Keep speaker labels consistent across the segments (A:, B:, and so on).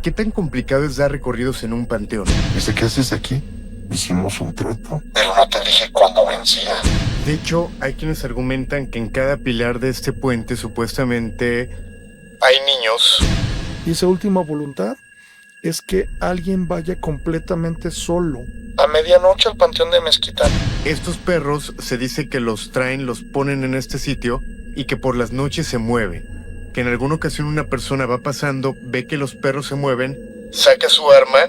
A: ¿Qué tan complicado es dar recorridos en un panteón?
B: ¿Desde qué haces aquí? Hicimos un trato.
C: Pero no te dije cuándo vencía.
A: De hecho, hay quienes argumentan que en cada pilar de este puente supuestamente hay niños.
D: Y esa última voluntad es que alguien vaya completamente solo
C: A medianoche al panteón de Mezquitán.
A: Estos perros se dice que los traen, los ponen en este sitio y que por las noches se mueven. Que en alguna ocasión una persona va pasando, ve que los perros se mueven, saca su arma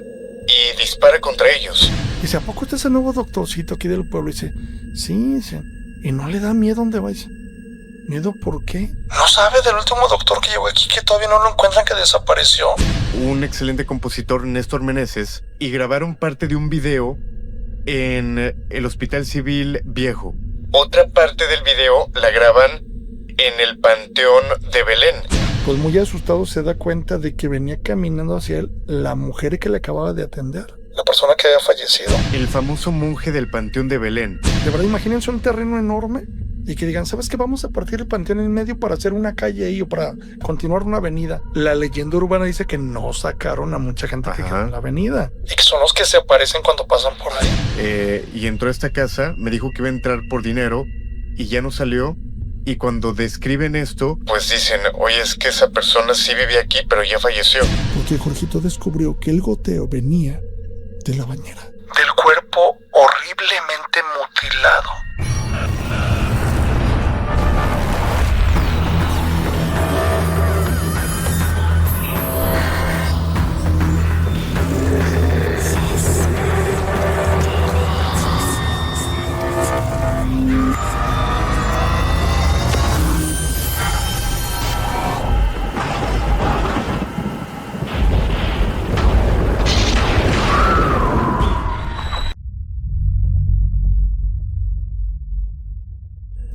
A: y dispara contra ellos.
D: Dice, ¿a poco este es el nuevo doctorcito aquí del pueblo? Y dice, sí, dice, ¿y no le da miedo dónde va? Dice, ¿miedo por qué?
C: ¿No sabe del último doctor que llegó aquí que todavía no lo encuentran, que desapareció?
A: Un excelente compositor, Néstor Meneses, y grabaron parte de un video en el Hospital Civil Viejo. Otra parte del video la graban en el Panteón de Belén.
D: Pues muy asustado se da cuenta de que venía caminando hacia él la mujer que le acababa de atender.
C: La persona que había fallecido.
A: El famoso monje del Panteón de Belén.
D: De verdad, imagínense un terreno enorme y que digan, ¿sabes qué? Vamos a partir el panteón en medio para hacer una calle ahí o para continuar una avenida. La leyenda urbana dice que no sacaron a mucha gente que quedó en la avenida.
C: Y que son los que se aparecen cuando pasan por ahí.
A: Y entró a esta casa, me dijo que iba a entrar por dinero y ya no salió. Y cuando describen esto, pues dicen, oye, es que esa persona sí vivía aquí, pero ya falleció.
D: Porque Jorgito descubrió que el goteo venía de la bañera.
C: Del cuerpo horriblemente mutilado.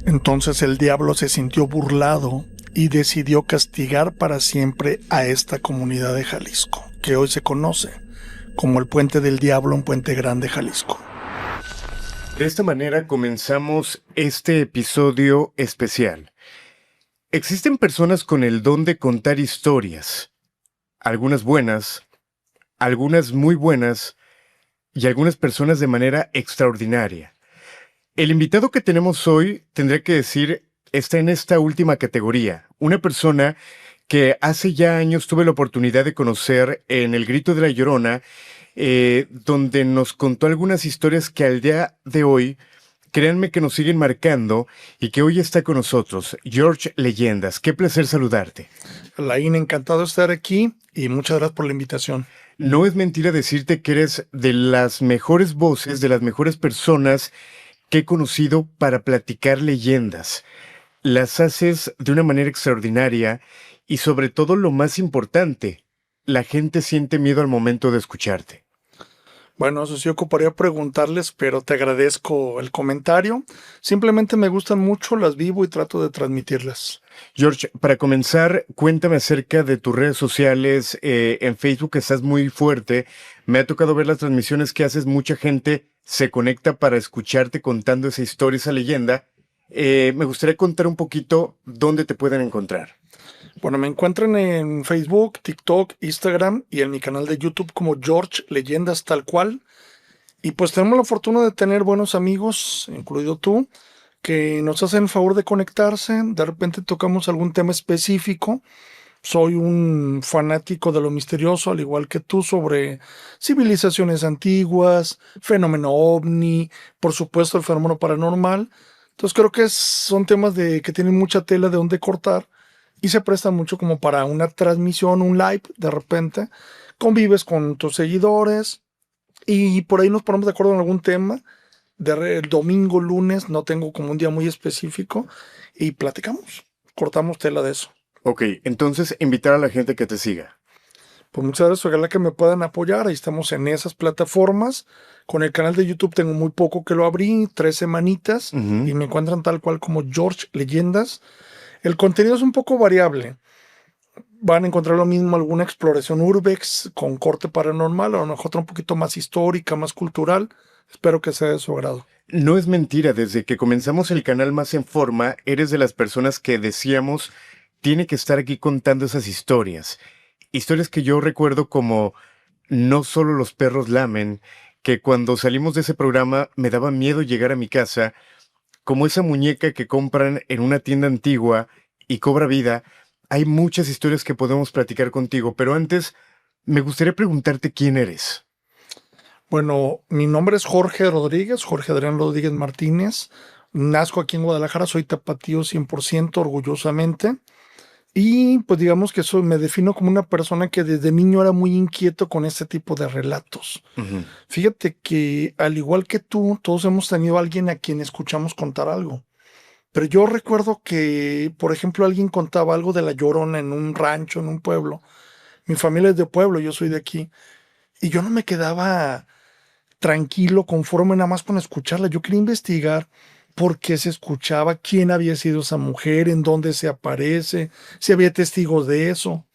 D: Entonces el diablo se sintió burlado y decidió castigar para siempre a esta comunidad de Jalisco, que hoy se conoce como el Puente del Diablo en Puente Grande, Jalisco.
A: De esta manera comenzamos este episodio especial. Existen personas con el don de contar historias, algunas buenas, algunas muy buenas y algunas personas de manera extraordinaria. El invitado que tenemos hoy, tendré que decir, está en esta última categoría. Una persona que hace ya años tuve la oportunidad de conocer en El Grito de la Llorona, donde nos contó algunas historias que al día de hoy, créanme que nos siguen marcando y que hoy está con nosotros. George Leyendas, qué placer saludarte.
D: Laín, encantado de estar aquí y muchas gracias por la invitación.
A: No es mentira decirte que eres de las mejores voces, de las mejores personas que he conocido para platicar leyendas. Las haces de una manera extraordinaria y sobre todo lo más importante, la gente siente miedo al momento de escucharte.
D: Bueno, eso sí ocuparía preguntarles, pero te agradezco el comentario. Simplemente me gustan mucho, las vivo y trato de transmitirlas.
A: George, para comenzar, cuéntame acerca de tus redes sociales. En Facebook estás muy fuerte. Me ha tocado ver las transmisiones que haces. Mucha gente se conecta para escucharte contando esa historia, esa leyenda. Me gustaría contar un poquito dónde te pueden encontrar.
D: Bueno, me encuentran en Facebook, TikTok, Instagram y en mi canal de YouTube como George Leyendas tal cual. Y pues tenemos la fortuna de tener buenos amigos, incluido tú, que nos hacen el favor de conectarse. De repente tocamos algún tema específico. Soy un fanático de lo misterioso, al igual que tú, sobre civilizaciones antiguas, fenómeno ovni, por supuesto el fenómeno paranormal. Entonces creo que son temas que tienen mucha tela de donde cortar y se prestan mucho como para una transmisión, un live. De repente convives con tus seguidores y por ahí nos ponemos de acuerdo en algún tema. El domingo, lunes, no tengo como un día muy específico y platicamos, cortamos tela de eso.
A: Ok, entonces invitar a la gente que te siga.
D: Pues muchas gracias, ojalá que me puedan apoyar. Ahí estamos en esas plataformas. Con el canal de YouTube tengo muy poco que lo abrí, 3 semanitas, y me encuentran tal cual como George Leyendas. El contenido es un poco variable. Van a encontrar lo mismo, alguna exploración urbex con corte paranormal, a lo mejor otra un poquito más histórica, más cultural. Espero que sea de su agrado.
A: No es mentira, desde que comenzamos el canal Más en Forma, eres de las personas que decíamos, tiene que estar aquí contando esas historias. Historias que yo recuerdo como No solo los perros lamen, que cuando salimos de ese programa me daba miedo llegar a mi casa, como esa muñeca que compran en una tienda antigua y cobra vida. Hay muchas historias que podemos platicar contigo, pero antes me gustaría preguntarte quién eres.
D: Bueno, mi nombre es Jorge Rodríguez, Jorge Adrián Rodríguez Martínez. Nazco aquí en Guadalajara, soy tapatío 100% orgullosamente. Y pues digamos que eso me defino como una persona que desde niño era muy inquieto con este tipo de relatos.
A: Ujú.
D: Fíjate que al igual que tú, todos hemos tenido a alguien a quien escuchamos contar algo. Pero yo recuerdo que, por ejemplo, alguien contaba algo de la Llorona en un rancho, en un pueblo. Mi familia es de pueblo, yo soy de aquí. Y yo no me quedaba tranquilo, conforme nada más con escucharla. Yo quería investigar por qué se escuchaba, quién había sido esa mujer, en dónde se aparece, si había testigos de eso.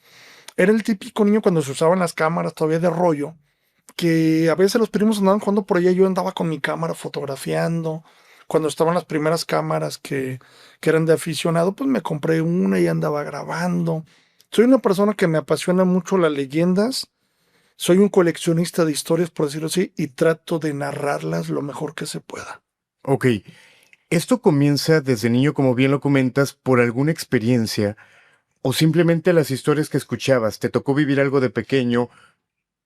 D: Era el típico niño cuando se usaban las cámaras todavía de rollo, que a veces los primos andaban jugando por allá, yo andaba con mi cámara fotografiando. Cuando estaban las primeras cámaras que eran de aficionado, pues me compré una y andaba grabando. Soy una persona que me apasiona mucho las leyendas. Soy un coleccionista de historias, por decirlo así, y trato de narrarlas lo mejor que se pueda.
A: Ok, esto comienza desde niño, como bien lo comentas, por alguna experiencia o simplemente las historias que escuchabas. ¿Te tocó vivir algo de pequeño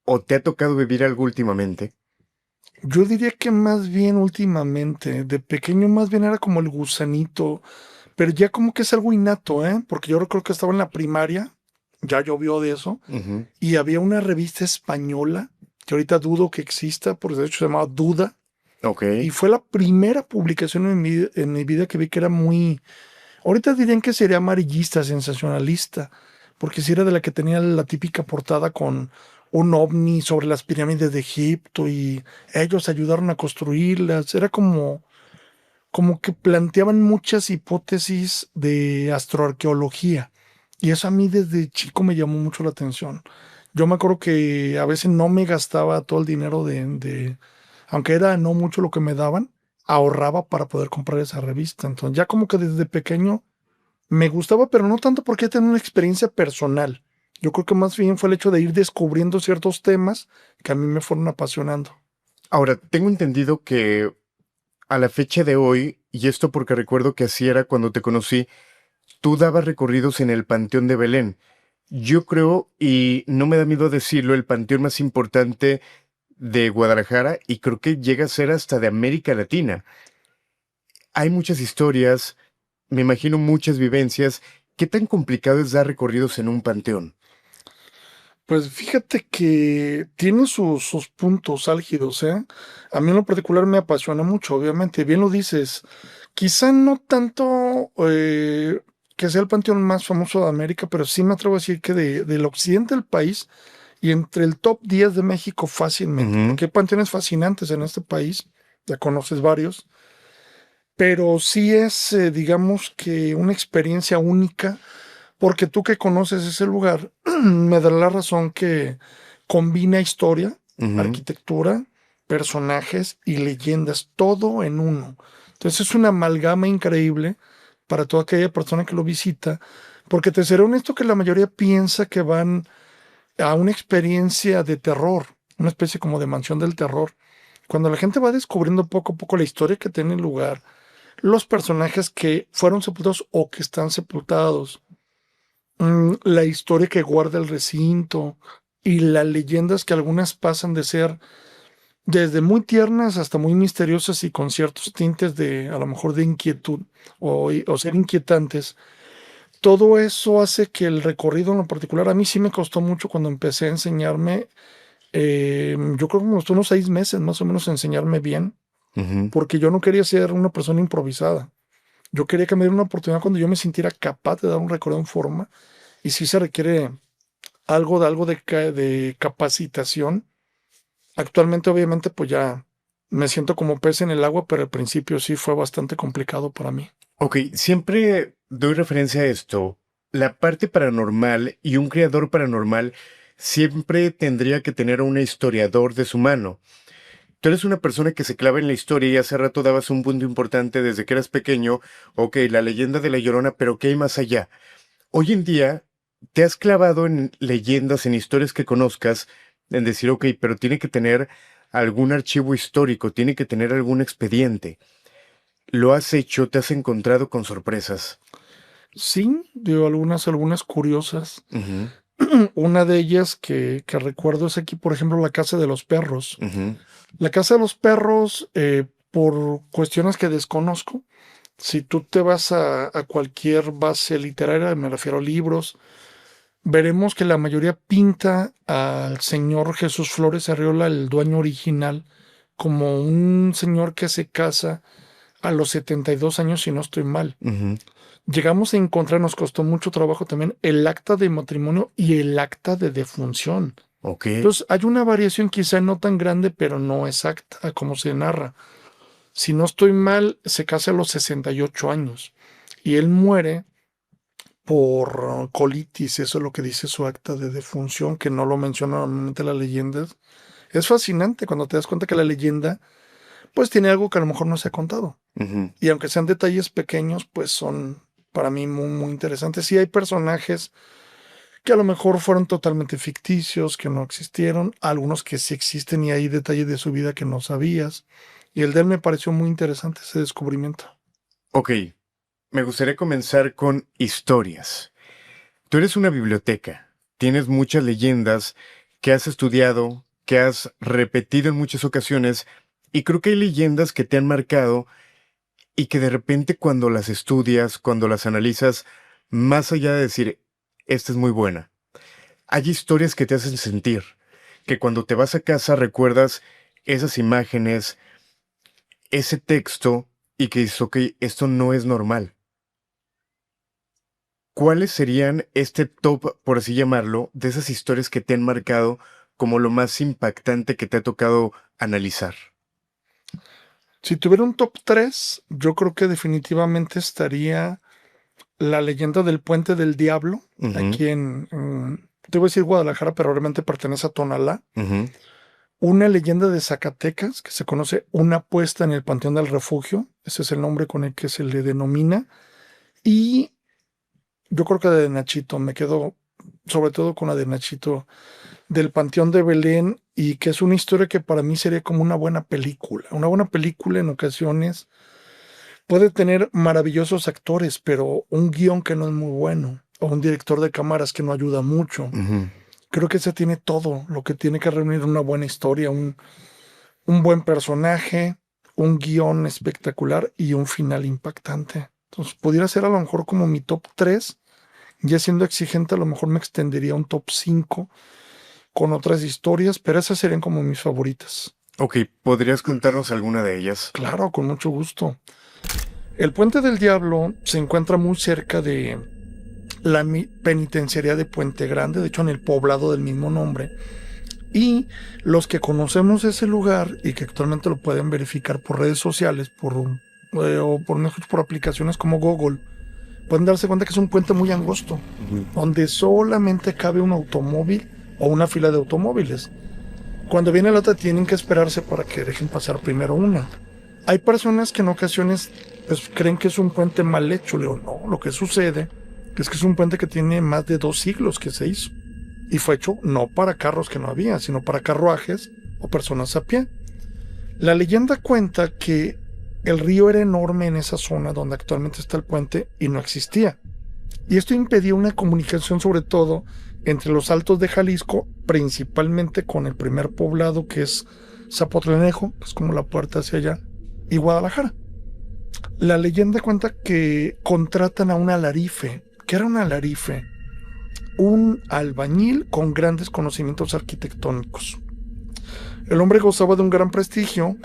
A: o te ha tocado vivir algo últimamente?
D: Yo diría que más bien últimamente, de pequeño más bien era como el gusanito, pero ya como que es algo innato, ¿eh? Porque yo recuerdo que estaba en la primaria, ya llovió de eso,
A: Ujú.
D: y había una revista española, que ahorita dudo que exista, porque de hecho se llamaba Duda,
A: Ok.
D: y fue la primera publicación en mi vida que vi que era muy, ahorita dirían que sería amarillista, sensacionalista, porque si era de la que tenía la típica portada con un ovni sobre las pirámides de Egipto y ellos ayudaron a construirlas. Era como que planteaban muchas hipótesis de astroarqueología. Y eso a mí desde chico me llamó mucho la atención. Yo me acuerdo que a veces no me gastaba todo el dinero aunque era no mucho lo que me daban, ahorraba para poder comprar esa revista. Entonces ya como que desde pequeño me gustaba, pero no tanto porque tenía una experiencia personal. Yo creo que más bien fue el hecho de ir descubriendo ciertos temas que a mí me fueron apasionando.
A: Ahora, tengo entendido que a la fecha de hoy, y esto porque recuerdo que así era cuando te conocí, tú dabas recorridos en el Panteón de Belén. Yo creo, y no me da miedo decirlo, el panteón más importante de Guadalajara y creo que llega a ser hasta de América Latina. Hay muchas historias, me imagino muchas vivencias. ¿Qué tan complicado es dar recorridos en un panteón?
D: Pues fíjate que tiene sus puntos álgidos, ¿eh? A mí en lo particular me apasiona mucho, obviamente. Bien lo dices. Quizá no tanto que sea el panteón más famoso de América, pero sí me atrevo a decir que del occidente del país y entre el top 10 de México fácilmente,
A: Ujú.
D: porque hay panteones fascinantes en este país, ya conoces varios, pero sí es, digamos que una experiencia única, porque tú que conoces ese lugar, me da la razón que combina historia,
A: Ujú.
D: arquitectura, personajes y leyendas, todo en uno. Entonces es una amalgama increíble para toda aquella persona que lo visita, porque te seré honesto que la mayoría piensa que van a una experiencia de terror, una especie como de mansión del terror. Cuando la gente va descubriendo poco a poco la historia que tiene lugar, los personajes que fueron sepultados o que están sepultados, la historia que guarda el recinto y las leyendas que algunas pasan de ser desde muy tiernas hasta muy misteriosas y con ciertos tintes de a lo mejor de inquietud o ser inquietantes. Todo eso hace que el recorrido en lo particular a mí sí me costó mucho cuando empecé a enseñarme. Yo creo que me costó unos 6 meses más o menos enseñarme bien,
A: Ujú.
D: porque yo no quería ser una persona improvisada. Yo quería que me diera una oportunidad cuando yo me sintiera capaz de dar un recorrido en forma y sí se requiere algo de capacitación. Actualmente, obviamente, pues ya me siento como pez en el agua, pero al principio sí fue bastante complicado para mí.
A: Ok, siempre doy referencia a esto. La parte paranormal y un creador paranormal siempre tendría que tener a un historiador de su mano. Tú eres una persona que se clava en la historia y hace rato dabas un punto importante desde que eras pequeño. Ok, la leyenda de La Llorona, pero ¿qué hay más allá? Hoy en día ¿te has clavado en leyendas, en historias que conozcas, en decir, ok, pero tiene que tener algún archivo histórico, tiene que tener algún expediente? ¿Lo has hecho? ¿Te has encontrado con sorpresas?
D: Sí, digo, algunas curiosas.
A: Ujú,
D: Una de ellas que recuerdo es aquí, por ejemplo, la Casa de los Perros.
A: ujú,
D: La Casa de los Perros, por cuestiones que desconozco, si tú te vas a cualquier base literaria, me refiero a libros, veremos que la mayoría pinta al señor Jesús Flores Arriola, el dueño original, como un señor que se casa a los 72 años, si no estoy mal.
A: ujú.
D: Llegamos a encontrar, nos costó mucho trabajo también, el acta de matrimonio y el acta de defunción.
A: Ok.
D: Entonces, hay una variación quizá no tan grande, pero no exacta a cómo se narra. Si no estoy mal, se casa a los 68 años y él muere por colitis, eso es lo que dice su acta de defunción, que no lo menciona normalmente las leyendas. Es fascinante cuando te das cuenta que la leyenda, pues tiene algo que a lo mejor no se ha contado.
A: Ujú.
D: Y aunque sean detalles pequeños, pues son para mí muy, muy interesantes. Sí hay personajes que a lo mejor fueron totalmente ficticios, que no existieron, algunos que sí existen y hay detalles de su vida que no sabías. Y el de él me pareció muy interesante ese descubrimiento.
A: Ok, me gustaría comenzar con historias. Tú eres una biblioteca, tienes muchas leyendas que has estudiado, que has repetido en muchas ocasiones, y creo que hay leyendas que te han marcado y que de repente cuando las estudias, cuando las analizas, más allá de decir, esta es muy buena, hay historias que te hacen sentir, que cuando te vas a casa recuerdas esas imágenes, ese texto, y que dices, ok, esto no es normal. ¿Cuáles serían este top, por así llamarlo, de esas historias que te han marcado como lo más impactante que te ha tocado analizar?
D: Si tuviera un top 3, yo creo que definitivamente estaría la leyenda del Puente del Diablo,
A: Ujú,
D: aquí te voy a decir Guadalajara, pero realmente pertenece a Tonalá.
A: ujú,
D: Una leyenda de Zacatecas, que se conoce una puesta en el Panteón del Refugio, ese es el nombre con el que se le denomina. Y yo creo que de Nachito, me quedo sobre todo con la de Nachito, del Panteón de Belén, y que es una historia que para mí sería como una buena película. Una buena película en ocasiones puede tener maravillosos actores, pero un guión que no es muy bueno, o un director de cámaras que no ayuda mucho.
A: ujú.
D: Creo que se tiene todo lo que tiene que reunir una buena historia, un buen personaje, un guión espectacular y un final impactante. Entonces, pudiera ser a lo mejor como mi top 3. Ya siendo exigente, a lo mejor me extendería a un top 5 con otras historias, pero esas serían como mis favoritas.
A: Ok, ¿podrías contarnos alguna de ellas?
D: Claro, con mucho gusto. El Puente del Diablo se encuentra muy cerca de la penitenciaría de Puente Grande, de hecho en el poblado del mismo nombre. Y los que conocemos ese lugar y que actualmente lo pueden verificar por redes sociales, o por aplicaciones como Google, pueden darse cuenta que es un puente muy angosto,
A: Ujú,
D: donde solamente cabe un automóvil o una fila de automóviles. Cuando viene la otra tienen que esperarse para que dejen pasar primero una. Hay personas que en ocasiones pues, creen que es un puente mal hecho. Le digo, no, lo que sucede es que es un puente que tiene más de 2 siglos que se hizo. Y fue hecho no para carros que no había, sino para carruajes o personas a pie. La leyenda cuenta que el río era enorme en esa zona donde actualmente está el puente y no existía. Y esto impedía una comunicación sobre todo entre los altos de Jalisco, principalmente con el primer poblado que es Zapotlanejo, que es como la puerta hacia allá, y Guadalajara. La leyenda cuenta que contratan a un alarife. ¿Qué era un alarife? Un albañil con grandes conocimientos arquitectónicos. El hombre gozaba de un gran prestigio,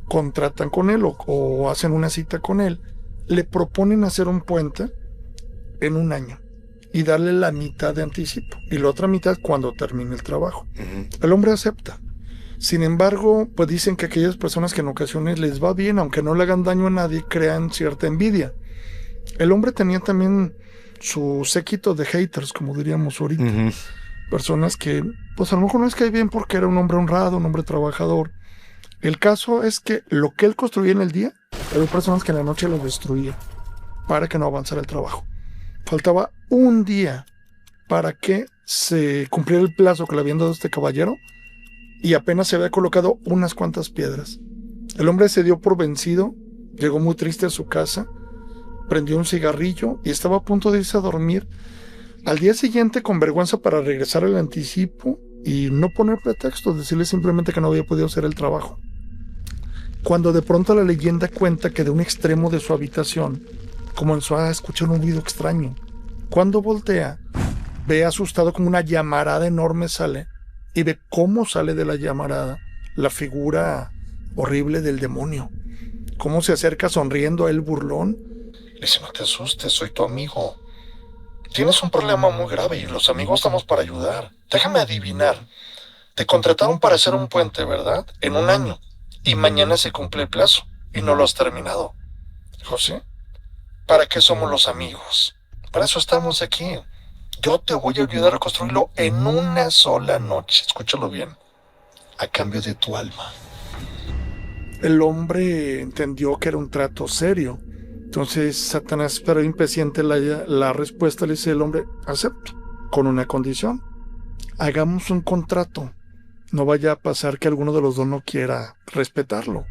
D: contratan con él o hacen una cita con él, le proponen hacer un puente en un año y darle la mitad de anticipo y la otra mitad cuando termine el trabajo.
A: ujú.
D: El hombre acepta. Sin embargo, pues dicen que aquellas personas que en ocasiones les va bien, aunque no le hagan daño a nadie, crean cierta envidia. El hombre tenía también su séquito de haters, como diríamos ahorita.
A: Ujú.
D: Personas que, pues a lo mejor no les cae bien porque era un hombre honrado, un hombre trabajador. El caso es que lo que él construía en el día, había personas que en la noche lo destruían para que no avanzara el trabajo. Faltaba un día para que se cumpliera el plazo que le habían dado a este caballero y apenas se había colocado unas cuantas piedras. El hombre se dio por vencido, llegó muy triste a su casa, prendió un cigarrillo y estaba a punto de irse a dormir. Al día siguiente, con vergüenza para regresar al anticipo y no poner pretextos, decirle simplemente que no había podido hacer el trabajo. Cuando de pronto la leyenda cuenta que de un extremo de su habitación comenzó a escuchar un ruido extraño. Cuando voltea, ve asustado como una llamarada enorme sale y ve cómo sale de la llamarada la figura horrible del demonio. Cómo se acerca sonriendo a él burlón.
C: Le dice, no te asustes, soy tu amigo. Tienes un problema muy grave y los amigos estamos para ayudar. Déjame adivinar. Te contrataron para hacer un puente, ¿verdad? En un año. Y mañana se cumple el plazo. Y no lo has terminado. Dijo, sí. ¿Para qué somos los amigos? Para eso estamos aquí. Yo te voy a ayudar a construirlo en una sola noche. Escúchalo bien. A cambio de tu alma.
D: El hombre entendió que era un trato serio. Entonces Satanás esperó impaciente la respuesta. Le dice el hombre, acepto, con una condición. Hagamos un contrato. No vaya a pasar que alguno de los dos no quiera respetarlo.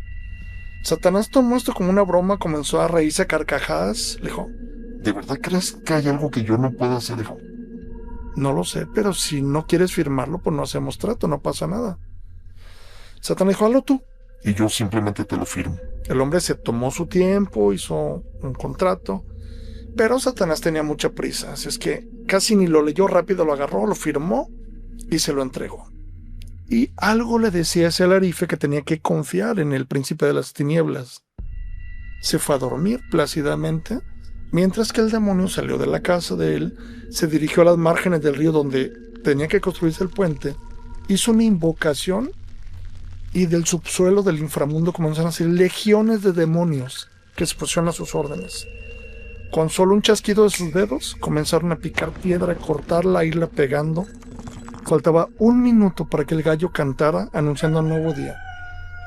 D: Satanás tomó esto como una broma, comenzó a reírse a carcajadas. Le dijo,
B: ¿de verdad crees que hay algo que yo no puedo hacer, hijo?
D: no lo sé, pero si no quieres firmarlo, pues no hacemos trato, no pasa nada. Satanás dijo, hazlo tú.
B: Y yo simplemente te lo firmo.
D: El hombre se tomó su tiempo, hizo un contrato, pero Satanás tenía mucha prisa, así es que casi ni lo leyó, rápido lo agarró, lo firmó y se lo entregó. Y algo le decía a ese alarife que tenía que confiar en el príncipe de las tinieblas. Se fue a dormir plácidamente, mientras que el demonio salió de la casa de él, se dirigió a las márgenes del río donde tenía que construirse el puente, hizo una invocación y del subsuelo del inframundo comenzaron a salir legiones de demonios que se pusieron a sus órdenes. Con solo un chasquido de sus dedos comenzaron a picar piedra, a cortarla, a irla pegando. Faltaba 1 minuto para que el gallo cantara anunciando un nuevo día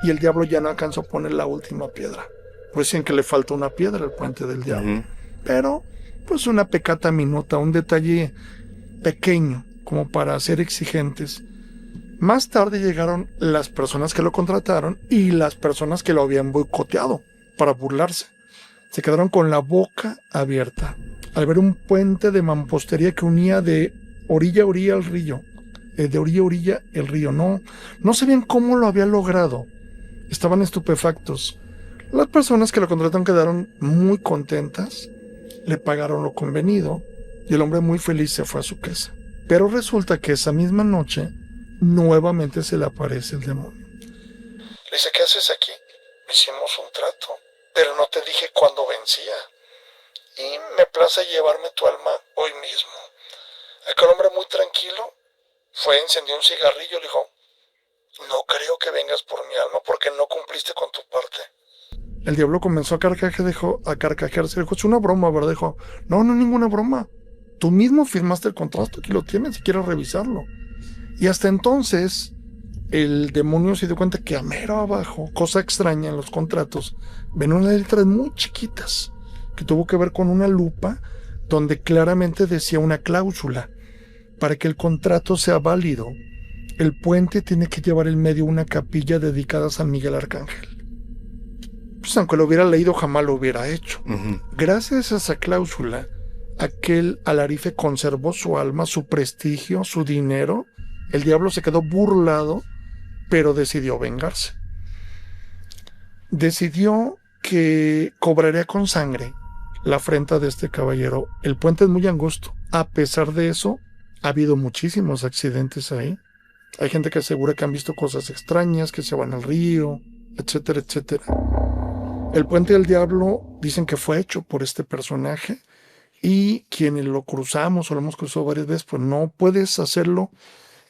D: y el diablo ya no alcanzó a poner la última piedra. Pues dicen que le falta una piedra al puente del diablo. Pero pues una pecata minuta, un detalle pequeño como para ser exigentes. Más tarde llegaron las personas que lo contrataron y las personas que lo habían boicoteado para burlarse. Se quedaron con la boca abierta al ver un puente de mampostería que unía de orilla a orilla el río. De orilla a orilla el río. No sabían cómo lo había logrado. Estaban estupefactos. Las personas que lo contrataron quedaron muy contentas. Le pagaron lo convenido y el hombre muy feliz se fue a su casa. Pero resulta que esa misma noche nuevamente se le aparece el demonio.
C: Le dice, ¿qué haces aquí? Hicimos un trato, pero no te dije cuándo vencía. Y me place llevarme tu alma hoy mismo. Aquel hombre muy tranquilo fue, encendió un cigarrillo y le dijo, no creo que vengas por mi alma porque no cumpliste con tu parte.
D: El diablo comenzó a carcajearse. Dijo, es una broma, ¿verdad? Dijo, no es ninguna broma. Tú mismo firmaste el contrato, aquí lo tienes si quieres revisarlo. Y hasta entonces, el demonio se dio cuenta que a mero abajo, cosa extraña en los contratos, ven unas letras muy chiquitas, que tuvo que ver con una lupa, donde claramente decía una cláusula. Para que el contrato sea válido, el puente tiene que llevar en medio una capilla dedicada a San Miguel Arcángel. Pues aunque lo hubiera leído, jamás lo hubiera hecho. Gracias a esa cláusula, aquel alarife conservó su alma, su prestigio, su dinero. El diablo se quedó burlado, pero decidió vengarse. Decidió que cobraría con sangre la afrenta de este caballero. El puente es muy angosto. A pesar de eso, ha habido muchísimos accidentes ahí. Hay gente que asegura que han visto cosas extrañas, que se van al río, etcétera, etcétera. El puente del diablo dicen que fue hecho por este personaje y quienes lo cruzamos o lo hemos cruzado varias veces, pues no puedes hacerlo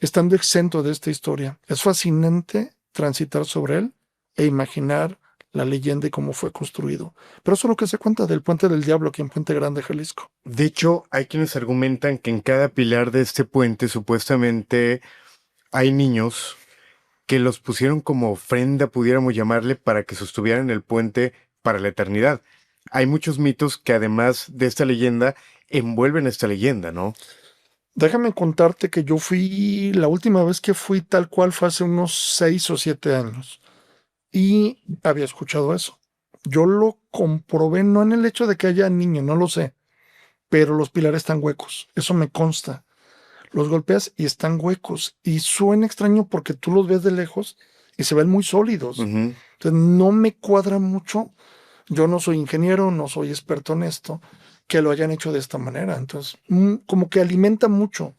D: estando exento de esta historia. Es fascinante transitar sobre él e imaginar la leyenda y cómo fue construido. Pero eso es lo que se cuenta del puente del diablo aquí en Puente Grande, Jalisco.
A: De hecho, hay quienes argumentan que en cada pilar de este puente supuestamente hay niños que los pusieron como ofrenda, pudiéramos llamarle, para que sostuvieran el puente para la eternidad. Hay muchos mitos que además de esta leyenda envuelven esta leyenda, ¿no?
D: Déjame contarte que la última vez que fui tal cual fue hace unos 6 o 7 años y había escuchado eso. Yo lo comprobé no en el hecho de que haya niños, no lo sé, pero los pilares están huecos, eso me consta. Los golpeas y están huecos y suena extraño porque tú los ves de lejos y se ven muy sólidos.
A: Ujú.
D: Entonces no me cuadra mucho. Yo no soy ingeniero, no soy experto en esto, que lo hayan hecho de esta manera. Entonces, como que alimenta mucho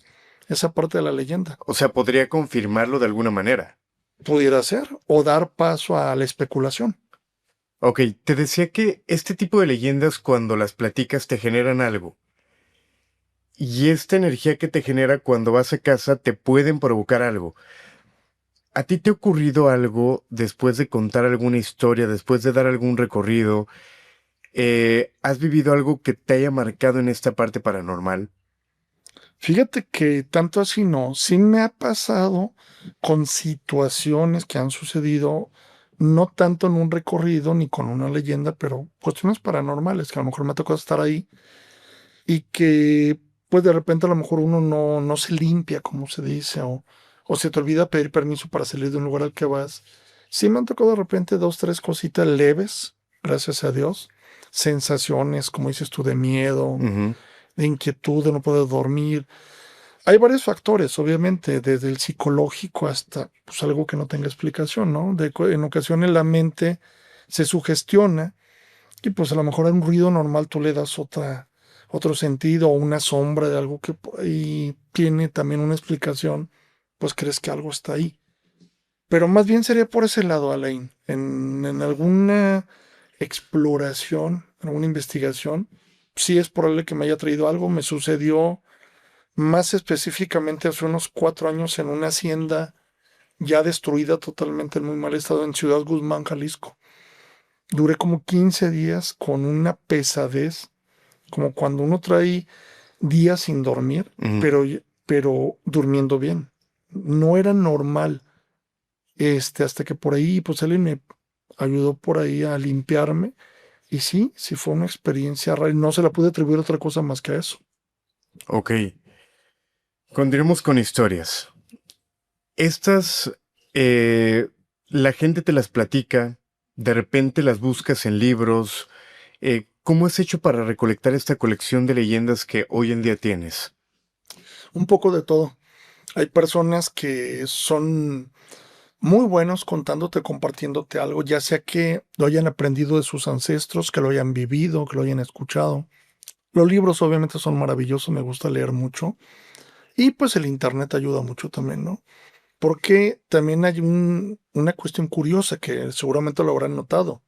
D: esa parte de la leyenda.
A: O sea, podría confirmarlo de alguna manera.
D: Pudiera ser, o dar paso a la especulación.
A: Ok, te decía que este tipo de leyendas cuando las platicas te generan algo. Y esta energía que te genera cuando vas a casa te pueden provocar algo. ¿A ti te ha ocurrido algo después de contar alguna historia, después de dar algún recorrido? ¿Has vivido algo que te haya marcado en esta parte paranormal?
D: Fíjate que tanto así no, sí me ha pasado con situaciones que han sucedido, no tanto en un recorrido ni con una leyenda, pero cuestiones paranormales, que a lo mejor me ha tocado estar ahí y que pues de repente a lo mejor uno no se limpia, como se dice, o se te olvida pedir permiso para salir de un lugar al que vas. Sí me han tocado de repente dos, tres cositas leves, gracias a Dios, sensaciones, como dices tú, de miedo,
A: Ujú.
D: de inquietud, de no poder dormir. Hay varios factores, obviamente, desde el psicológico hasta pues, algo que no tenga explicación, ¿no? En ocasiones la mente se sugestiona y pues a lo mejor a un ruido normal tú le das otro sentido o una sombra de algo que por ahí tiene también una explicación, pues crees que algo está ahí. Pero más bien sería por ese lado, Alain, en alguna exploración, en alguna investigación, sí es probable que me haya traído algo, me sucedió más específicamente hace unos 4 años en una hacienda ya destruida totalmente en muy mal estado en Ciudad Guzmán, Jalisco. Duré como 15 días con una pesadez, como cuando uno trae días sin dormir,
A: Ujú.
D: pero durmiendo bien. No era normal, hasta que por ahí, pues alguien me ayudó por ahí a limpiarme. Y sí fue una experiencia rara. Y no se la pude atribuir a otra cosa más que a eso.
A: Ok, continuemos con historias. Estas, la gente te las platica, de repente las buscas en libros. ¿Cómo has hecho para recolectar esta colección de leyendas que hoy en día tienes?
D: Un poco de todo. Hay personas que son muy buenos contándote, compartiéndote algo, ya sea que lo hayan aprendido de sus ancestros, que lo hayan vivido, que lo hayan escuchado. Los libros obviamente son maravillosos, me gusta leer mucho. Y pues el internet ayuda mucho también, ¿no? Porque también hay una cuestión curiosa que seguramente lo habrán notado.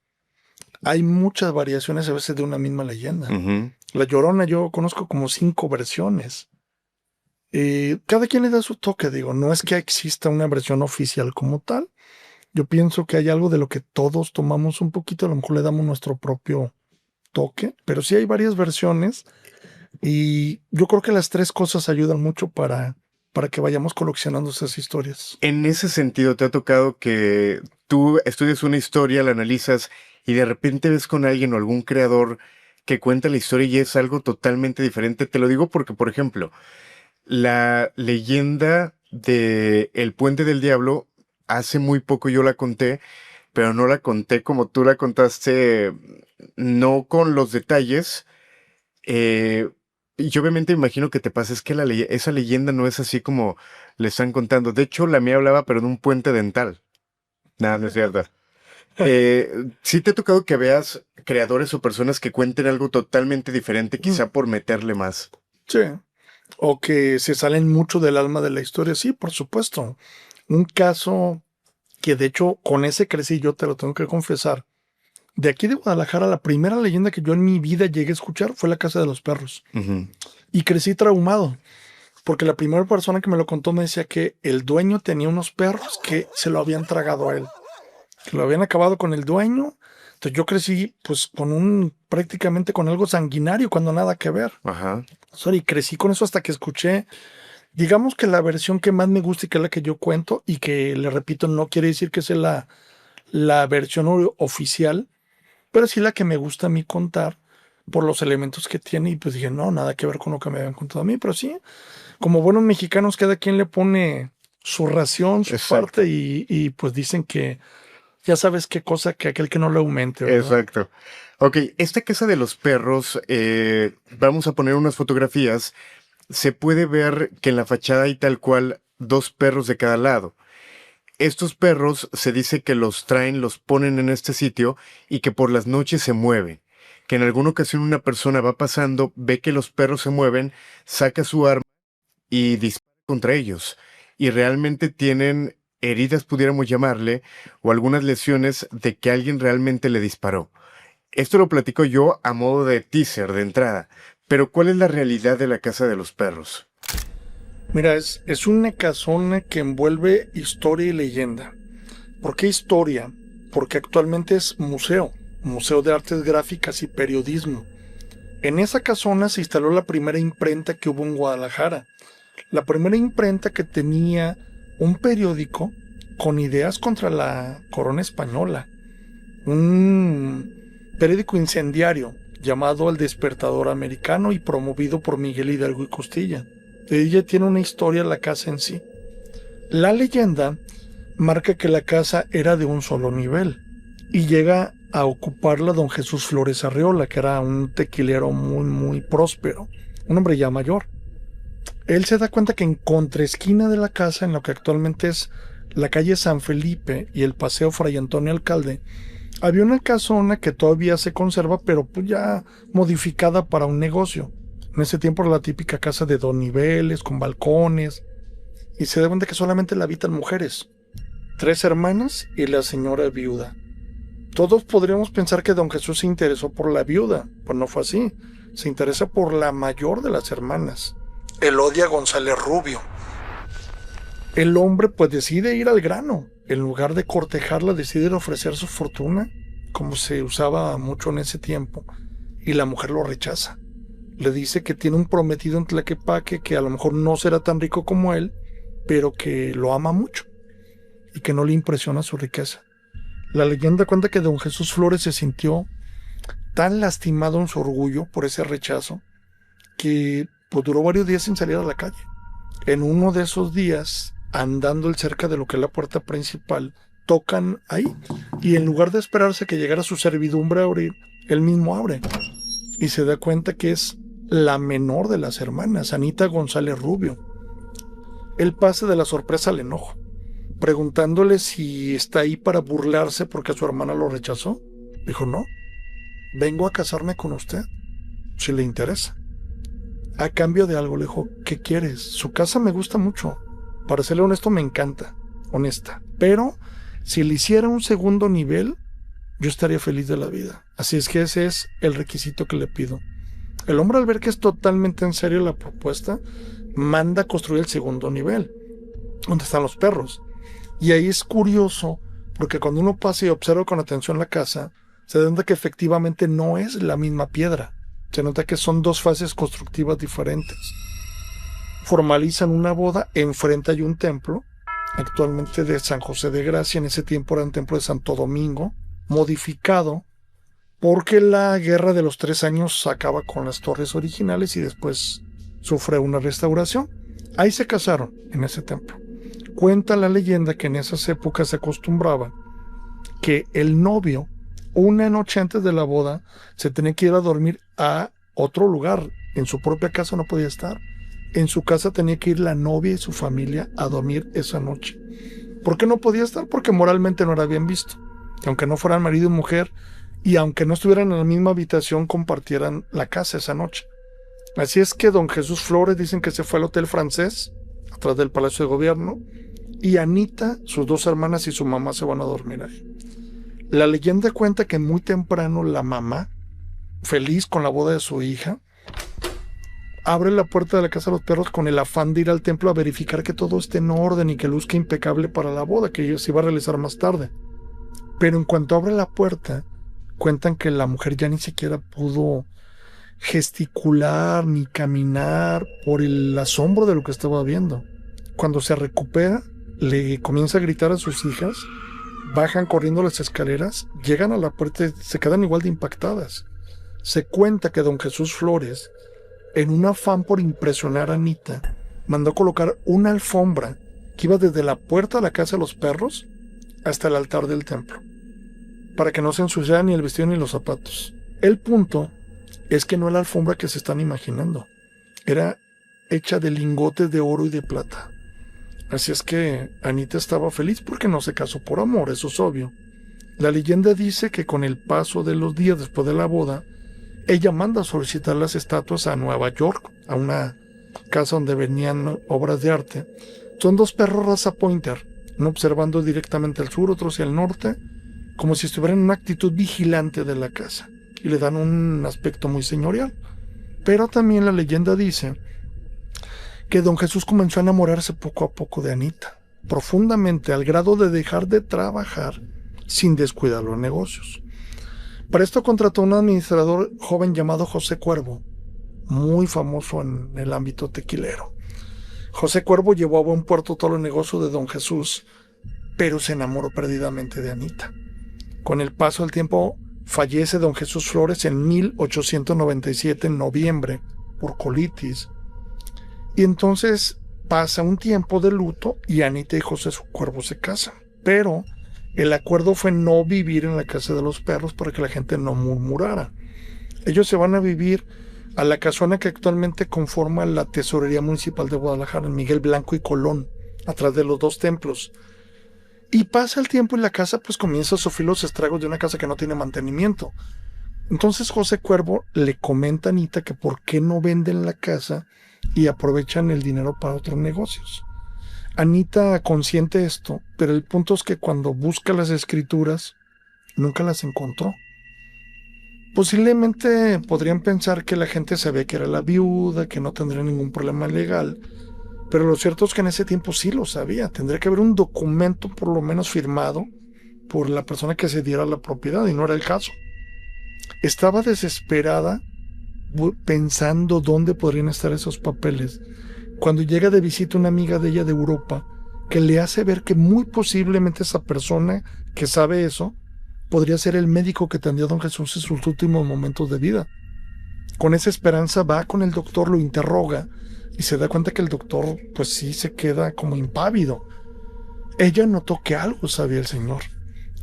D: Hay muchas variaciones a veces de una misma leyenda.
A: Ujú.
D: La Llorona yo conozco como 5 versiones. Cada quien le da su toque, digo, no es que exista una versión oficial como tal. Yo pienso que hay algo de lo que todos tomamos un poquito, a lo mejor le damos nuestro propio toque, pero sí hay varias versiones y yo creo que las tres cosas ayudan mucho para que vayamos coleccionando esas historias.
A: En ese sentido, ¿te ha tocado que tú estudias una historia, la analizas y de repente ves con alguien o algún creador que cuenta la historia y es algo totalmente diferente? Te lo digo porque, por ejemplo, la leyenda de El Puente del Diablo, hace muy poco yo la conté, pero no la conté como tú la contaste, no con los detalles. Y obviamente imagino que te pasa, es que esa leyenda no es así como le están contando. De hecho, la mía hablaba, pero de un puente dental. Nada, no es cierto. ¿Sí te ha tocado que veas creadores o personas que cuenten algo totalmente diferente,
D: Mm,
A: quizá por meterle más?
D: sí, o que se salen mucho del alma de la historia, sí, por supuesto. Un caso que de hecho con ese crecí, yo te lo tengo que confesar. De aquí de Guadalajara, la primera leyenda que yo en mi vida llegué a escuchar fue La Casa de los Perros.
A: Ujú.
D: Y crecí traumado, porque la primera persona que me lo contó me decía que el dueño tenía unos perros que se lo habían tragado a él, que lo habían acabado con el dueño. Entonces yo crecí pues prácticamente con algo sanguinario cuando nada que ver.
A: Ajá.
D: Sorry, crecí con eso hasta que escuché, digamos que la versión que más me gusta y que es la que yo cuento y que le repito, no quiere decir que sea la versión oficial, pero sí la que me gusta a mí contar, por los elementos que tiene y pues dije, no, nada que ver con lo que me habían contado a mí, pero sí, como buenos mexicanos, cada quien le pone su ración, su
A: Exacto.
D: parte y pues dicen que ya sabes qué cosa que aquel que no le aumente, ¿verdad?
A: Exacto. Ok, esta casa de los perros, vamos a poner unas fotografías. Se puede ver que en la fachada hay tal cual 2 perros de cada lado. Estos perros se dice que los traen, los ponen en este sitio y que por las noches se mueven. Que en alguna ocasión una persona va pasando, ve que los perros se mueven, saca su arma y dispara contra ellos. Y realmente tienen heridas, pudiéramos llamarle, o algunas lesiones de que alguien realmente le disparó. Esto lo platico yo a modo de teaser, de entrada. Pero ¿cuál es la realidad de la casa de los perros?
D: Mira, es una casona que envuelve historia y leyenda. ¿Por qué historia? Porque actualmente es museo de artes gráficas y periodismo. En esa casona se instaló la primera imprenta que hubo en Guadalajara. La primera imprenta que tenía un periódico con ideas contra la corona española. Un periódico incendiario llamado El Despertador Americano y promovido por Miguel Hidalgo y Costilla. Ella tiene una historia la casa en sí. La leyenda marca que la casa era de un solo nivel y llega a ocuparla don Jesús Flores Arriola, que era un tequilero muy próspero, un hombre ya mayor. Él se da cuenta que en contraesquina de la casa, en lo que actualmente es la calle San Felipe y el paseo Fray Antonio Alcalde, había una casona que todavía se conserva, pero pues ya modificada para un negocio. En ese tiempo era la típica casa de 2 niveles, con balcones, y se da cuenta que solamente la habitan mujeres, 3 hermanas y la señora viuda. Todos podríamos pensar que don Jesús se interesó por la viuda, pues no fue así. Se interesa por la mayor de las hermanas, Elodia González Rubio. El hombre pues decide ir al grano. En lugar de cortejarla, decide ofrecer su fortuna, como se usaba mucho en ese tiempo, y la mujer lo rechaza. Le dice que tiene un prometido en Tlaquepaque que a lo mejor no será tan rico como él, pero que lo ama mucho y que no le impresiona su riqueza. La leyenda cuenta que don Jesús Flores se sintió tan lastimado en su orgullo por ese rechazo que pues, duró varios días sin salir a la calle. En uno de esos días, andando cerca de lo que es la puerta principal, tocan ahí y en lugar de esperarse que llegara su servidumbre a abrir, él mismo abre y se da cuenta que es la menor de las hermanas, Anita González Rubio. Él pasa de la sorpresa al enojo, preguntándole si está ahí para burlarse porque su hermana lo rechazó. Dijo, no, vengo a casarme con usted, si le interesa. A cambio de algo, le dijo, ¿qué quieres? Su casa me gusta mucho. Para serle honesto, me encanta, honesta. Pero si le hiciera un segundo nivel, yo estaría feliz de la vida. Así es que ese es el requisito que le pido. El hombre, al ver que es totalmente en serio la propuesta, manda a construir el segundo nivel, donde están los perros. Y ahí es curioso, porque cuando uno pasa y observa con atención la casa, se da cuenta que efectivamente no es la misma piedra. Se nota que son 2 fases constructivas diferentes. Formalizan una boda, enfrente hay un templo, actualmente de San José de Gracia, en ese tiempo era un templo de Santo Domingo, modificado porque la guerra de los 3 años acaba con las torres originales y después sufre una restauración. Ahí se casaron, en ese templo. Cuenta la leyenda que en esas épocas se acostumbraba que el novio, una noche antes de la boda, se tenía que ir a dormir a otro lugar. En su propia casa no podía estar. En su casa tenía que ir la novia y su familia a dormir esa noche. ¿Por qué no podía estar? Porque moralmente no era bien visto. Que aunque no fueran marido y mujer, y aunque no estuvieran en la misma habitación, compartieran la casa esa noche. Así es que don Jesús Flores dicen que se fue al Hotel Francés, atrás del Palacio de Gobierno, y Anita, sus 2 hermanas y su mamá se van a dormir ahí. La leyenda cuenta que muy temprano la mamá, feliz con la boda de su hija, abre la puerta de la casa de los perros con el afán de ir al templo a verificar que todo esté en orden y que luzca impecable para la boda, que se iba a realizar más tarde. Pero en cuanto abre la puerta, cuentan que la mujer ya ni siquiera pudo gesticular ni caminar por el asombro de lo que estaba viendo. Cuando se recupera, le comienza a gritar a sus hijas, bajan corriendo las escaleras, llegan a la puerta y se quedan igual de impactadas. Se cuenta que don Jesús Flores, en un afán por impresionar a Anita, mandó colocar una alfombra que iba desde la puerta de la casa de los perros hasta el altar del templo, para que no se ensuciara ni el vestido ni los zapatos. El punto es que no es la alfombra que se están imaginando. Era hecha de lingotes de oro y de plata. Así es que Anita estaba feliz porque no se casó por amor, eso es obvio. La leyenda dice que con el paso de los días después de la boda, ella manda a solicitar las estatuas a Nueva York, a una casa donde venían obras de arte. Son dos perros raza pointer, uno observando directamente al sur, otro hacia el norte, como si estuvieran en una actitud vigilante de la casa, y le dan un aspecto muy señorial. Pero también la leyenda dice que don Jesús comenzó a enamorarse poco a poco de Anita, profundamente, al grado de dejar de trabajar sin descuidar los negocios. Para esto contrató a un administrador joven llamado José Cuervo, muy famoso en el ámbito tequilero. José Cuervo llevó a buen puerto todos los negocios de don Jesús, pero se enamoró perdidamente de Anita. Con el paso del tiempo fallece don Jesús Flores en 1897, en noviembre, por colitis. Y entonces pasa un tiempo de luto y Anita y José Cuervo se casan. Pero el acuerdo fue no vivir en la casa de los perros para que la gente no murmurara. Ellos se van a vivir a la casona que actualmente conforma la Tesorería Municipal de Guadalajara, en Miguel Blanco y Colón, atrás de los dos templos. Y pasa el tiempo y la casa pues comienza a sufrir los estragos de una casa que no tiene mantenimiento. Entonces José Cuervo le comenta a Anita que por qué no venden la casa y aprovechan el dinero para otros negocios. Anita consiente esto, pero el punto es que cuando busca las escrituras, nunca las encontró. Posiblemente podrían pensar que la gente sabía que era la viuda, que no tendría ningún problema legal, pero lo cierto es que en ese tiempo sí lo sabía. Tendría que haber un documento por lo menos firmado por la persona que se diera la propiedad, y no era el caso. Estaba desesperada pensando dónde podrían estar esos papeles, cuando llega de visita una amiga de ella de Europa, que le hace ver que muy posiblemente esa persona que sabe eso podría ser el médico que atendió a don Jesús en sus últimos momentos de vida. Con esa esperanza va con el doctor, lo interroga y se da cuenta que el doctor pues sí se queda como impávido. Ella notó que algo sabía el señor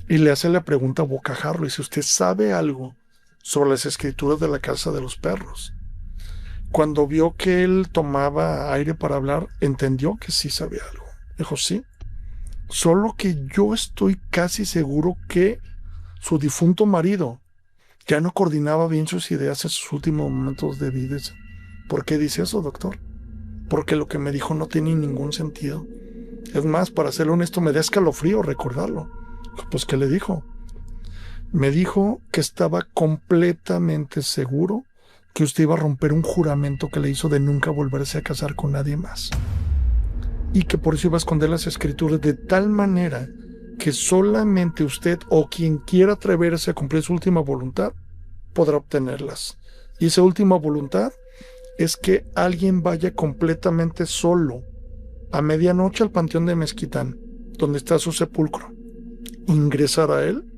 D: y le hace la pregunta a bocajarro, y dice: ¿usted sabe algo sobre las escrituras de la casa de los perros? Cuando vio que él tomaba aire para hablar, entendió que sí sabía algo. Dijo: sí, solo que yo estoy casi seguro que su difunto marido ya no coordinaba bien sus ideas en sus últimos momentos de vida. ¿Por qué dice eso, doctor? Porque lo que me dijo no tiene ningún sentido. Es más, para ser honesto, me da escalofrío recordarlo. Pues, ¿qué le dijo? Me dijo que estaba completamente seguro que usted iba a romper un juramento que le hizo de nunca volverse a casar con nadie más, y que por eso iba a esconder las escrituras de tal manera que solamente usted o quien quiera atreverse a cumplir su última voluntad podrá obtenerlas. Y esa última voluntad es que alguien vaya completamente solo a medianoche al panteón de Mezquitán, donde está su sepulcro. Ingresar a él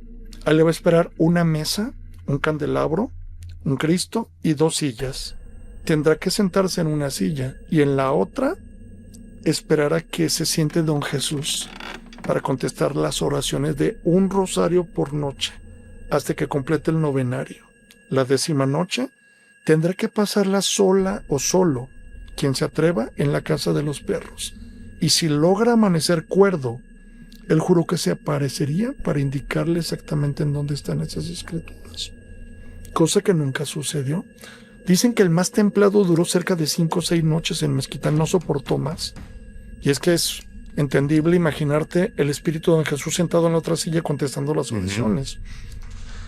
D: le va a esperar una mesa, un candelabro, un Cristo y 2 sillas. Tendrá que sentarse en una silla y en la otra esperar a que se siente don Jesús para contestar las oraciones de un rosario por noche hasta que complete el novenario. La 10ª noche tendrá que pasarla sola o solo, quien se atreva, en la casa de los perros. Y si logra amanecer cuerdo, él juró que se aparecería para indicarle exactamente en dónde están esas escrituras. Cosa que nunca sucedió. Dicen que el más templado duró cerca de 5 o 6 noches en Mezquitán, no soportó más. Y es que es entendible imaginarte el espíritu de don Jesús sentado en la otra silla contestando las oraciones.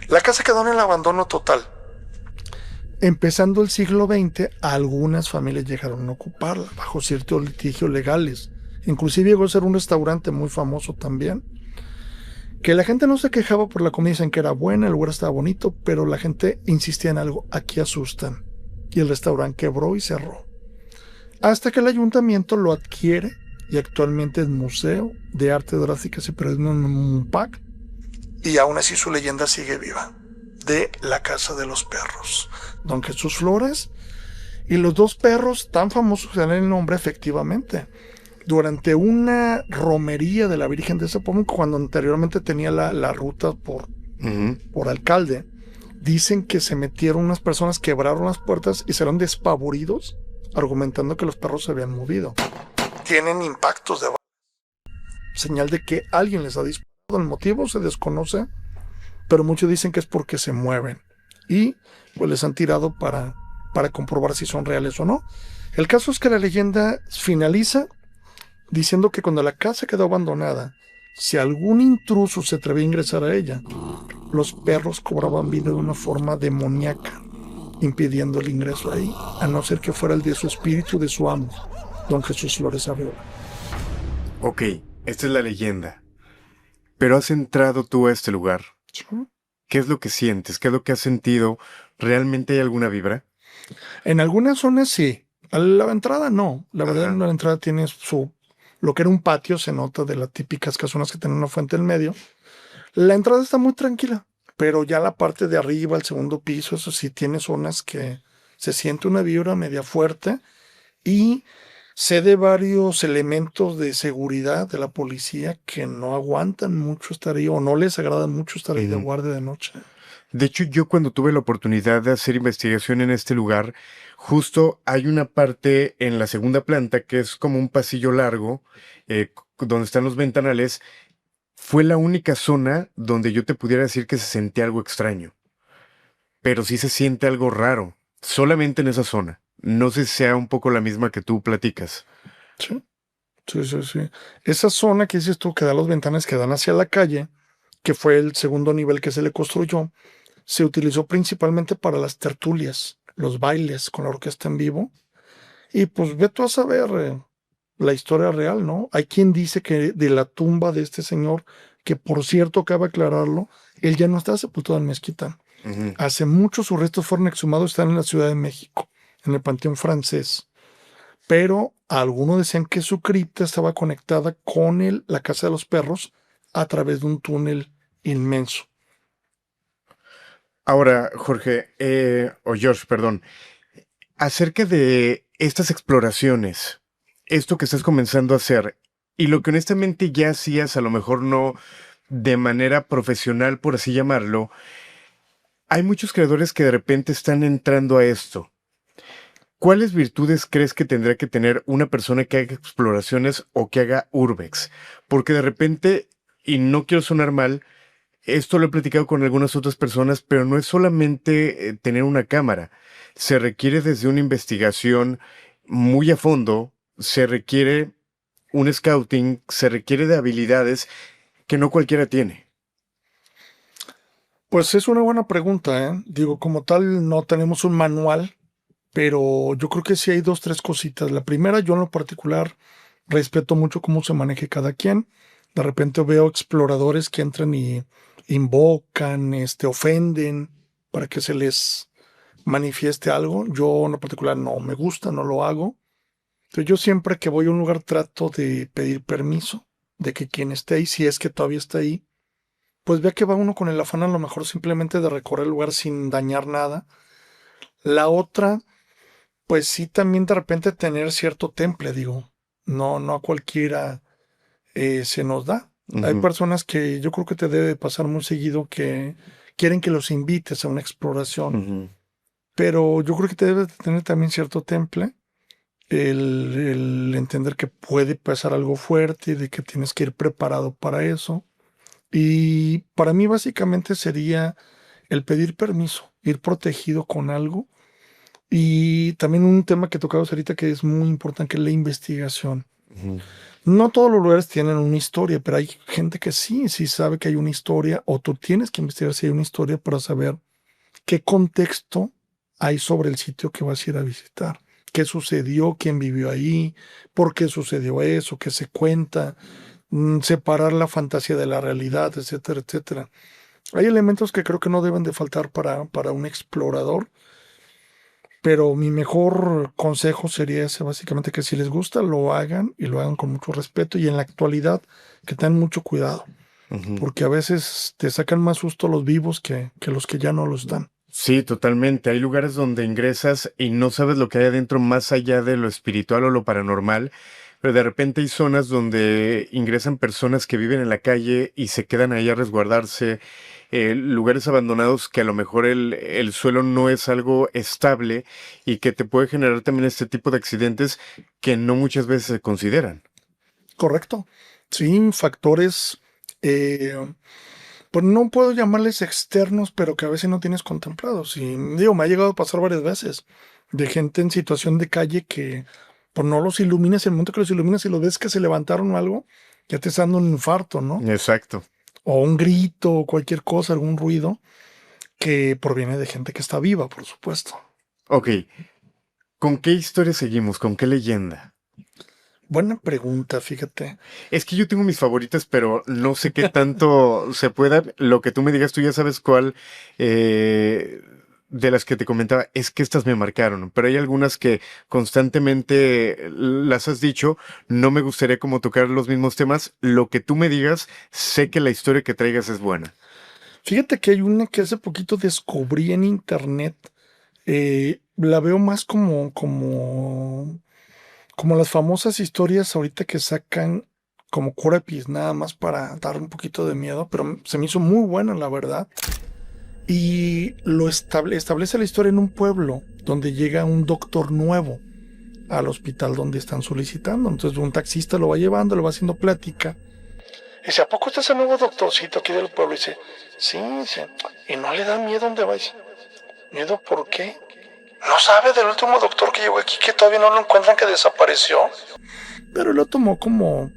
D: La casa quedó en el abandono total. Empezando el siglo XX, algunas familias llegaron a ocuparla bajo ciertos litigios legales. Inclusive llegó a ser un restaurante muy famoso también. Que la gente no se quejaba por la comida, dicen que era buena, el lugar estaba bonito, pero la gente insistía en algo: aquí asustan. Y el restaurante quebró y cerró. Hasta que el ayuntamiento lo adquiere y actualmente es Museo de Arte Drásticas y Periodismo en MUNPAC, y aún así su leyenda sigue viva. de la Casa de los Perros, don Jesús Flores. Y los dos perros tan famosos dan el nombre efectivamente. Durante una romería de la Virgen de Zapopan, cuando anteriormente tenía la ruta por alcalde, dicen que se metieron unas personas, quebraron las puertas y salieron despavoridos, argumentando que los perros se habían movido. Tienen impactos de señal de que alguien les ha disparado. El motivo se desconoce, pero muchos dicen que es porque se mueven y pues les han tirado para comprobar si son reales o no. El caso es que la leyenda finaliza diciendo que cuando la casa quedó abandonada, si algún intruso se atrevía a ingresar a ella, los perros cobraban vida de una forma demoníaca, impidiendo el ingreso ahí, a no ser que fuera el de su espíritu de su amo, don Jesús Flores Arriola.
A: Ok, esta es la leyenda. Pero has entrado tú a este lugar.
D: ¿Sí?
A: ¿Qué es lo que sientes? ¿Qué es lo que has sentido? ¿Realmente hay alguna vibra?
D: En algunas zonas sí. A la entrada no. La verdad, en la entrada tiene lo que era un patio, se nota de las típicas casonas que tienen una fuente en medio. La entrada está muy tranquila, pero ya la parte de arriba, el segundo piso, eso sí tiene zonas que se siente una vibra media fuerte y sé de varios elementos de seguridad de la policía que no aguantan mucho estar ahí o no les agrada mucho estar ahí de guardia de noche.
A: De hecho, yo cuando tuve la oportunidad de hacer investigación en este lugar, justo hay una parte en la segunda planta que es como un pasillo largo, donde están los ventanales. Fue la única zona donde yo te pudiera decir que se sentía algo extraño. Pero sí se siente algo raro, solamente en esa zona. No sé si sea un poco la misma que tú platicas.
D: Sí, sí, sí, sí. Esa zona que dices tú, que da las ventanas que dan hacia la calle, que fue el segundo nivel que se le construyó, se utilizó principalmente para las tertulias, los bailes con la orquesta en vivo. Y pues ve tú a saber la historia real, ¿no? Hay quien dice que de la tumba de este señor, que por cierto, cabe aclararlo, él ya no está sepultado en mezquita. Hace mucho sus restos fueron exhumados, están en la Ciudad de México, en el Panteón Francés. Pero algunos decían que su cripta estaba conectada con la Casa de los Perros a través de un túnel inmenso.
A: Ahora, Jorge, o George, perdón, acerca de estas exploraciones, esto que estás comenzando a hacer, y lo que honestamente ya hacías, a lo mejor no de manera profesional, por así llamarlo, hay muchos creadores que de repente están entrando a esto. ¿Cuáles virtudes crees que tendrá que tener una persona que haga exploraciones o que haga urbex? Porque de repente, y no quiero sonar mal, esto lo he platicado con algunas otras personas, pero no es solamente tener una cámara. Se requiere desde una investigación muy a fondo, se requiere un scouting, se requiere de habilidades que no cualquiera tiene.
D: Pues es una buena pregunta, ¿eh? Digo, como tal, no tenemos un manual, pero yo creo que sí hay 2, 3 cositas. La primera, yo en lo particular respeto mucho cómo se maneje cada quien. De repente veo exploradores que entran y invocan, ofenden para que se les manifieste algo. Yo en lo particular no me gusta, no lo hago. Entonces yo siempre que voy a un lugar trato de pedir permiso de que quien esté ahí, si es que todavía está ahí, pues vea que va uno con el afán a lo mejor simplemente de recorrer el lugar sin dañar nada. La otra, pues sí también de repente tener cierto temple, digo, no a cualquiera se nos da. Hay personas que yo creo que te debe pasar muy seguido que quieren que los invites a una exploración, pero yo creo que te debes de tener también cierto temple, el entender que puede pasar algo fuerte y de que tienes que ir preparado para eso. Y para mí básicamente sería el pedir permiso, ir protegido con algo. Y también un tema que tocabas ahorita que es muy importante, que es la investigación. No todos los lugares tienen una historia, pero hay gente que sí sabe que hay una historia, o tú tienes que investigar si hay una historia para saber qué contexto hay sobre el sitio que vas a ir a visitar. ¿Qué sucedió? ¿Quién vivió ahí? ¿Por qué sucedió eso? ¿Qué se cuenta? Separar la fantasía de la realidad, etcétera, etcétera. Hay elementos que creo que no deben de faltar para un explorador, pero mi mejor consejo sería ese, básicamente, que si les gusta, lo hagan y lo hagan con mucho respeto, y en la actualidad que tengan mucho cuidado.
A: Ujú.
D: porque a veces te sacan más susto los vivos que los que ya no los dan.
A: Sí, totalmente. Hay lugares donde ingresas y no sabes lo que hay adentro más allá de lo espiritual o lo paranormal, pero de repente hay zonas donde ingresan personas que viven en la calle y se quedan ahí a resguardarse, lugares abandonados que a lo mejor el suelo no es algo estable y que te puede generar también este tipo de accidentes que no muchas veces se consideran.
D: Correcto. Sí, factores, eh, pues no puedo llamarles externos, pero que a veces no tienes contemplados. Y digo, me ha llegado a pasar varias veces de gente en situación de calle que pues no los iluminas, el momento que los iluminas y los ves que se levantaron o algo, ya te está dando un infarto, ¿no?
A: Exacto.
D: O un grito, o cualquier cosa, algún ruido que proviene de gente que está viva, por supuesto.
A: Ok, ¿con qué historia seguimos? ¿Con qué leyenda?
D: Buena pregunta, fíjate.
A: Es que yo tengo mis favoritas, pero no sé qué tanto se pueda. Lo que tú me digas, tú ya sabes cuál de las que te comentaba. Es que estas me marcaron, pero hay algunas que constantemente las has dicho. No me gustaría como tocar los mismos temas. Lo que tú me digas, sé que la historia que traigas es buena.
D: Fíjate que hay una que hace poquito descubrí en internet. La veo más como las famosas historias ahorita que sacan como Curepis, nada más para dar un poquito de miedo, pero se me hizo muy buena, la verdad. Y establece la historia en un pueblo donde llega un doctor nuevo al hospital donde están solicitando. Entonces un taxista lo va llevando, le va haciendo plática. Y dice, ¿a poco este es el nuevo doctorcito aquí del pueblo? Y dice, sí, dice, ¿y no le da miedo dónde va? Y dice, ¿miedo por qué? ¿No sabe del último doctor que llegó aquí que todavía no lo encuentran, que desapareció? Pero lo tomó como,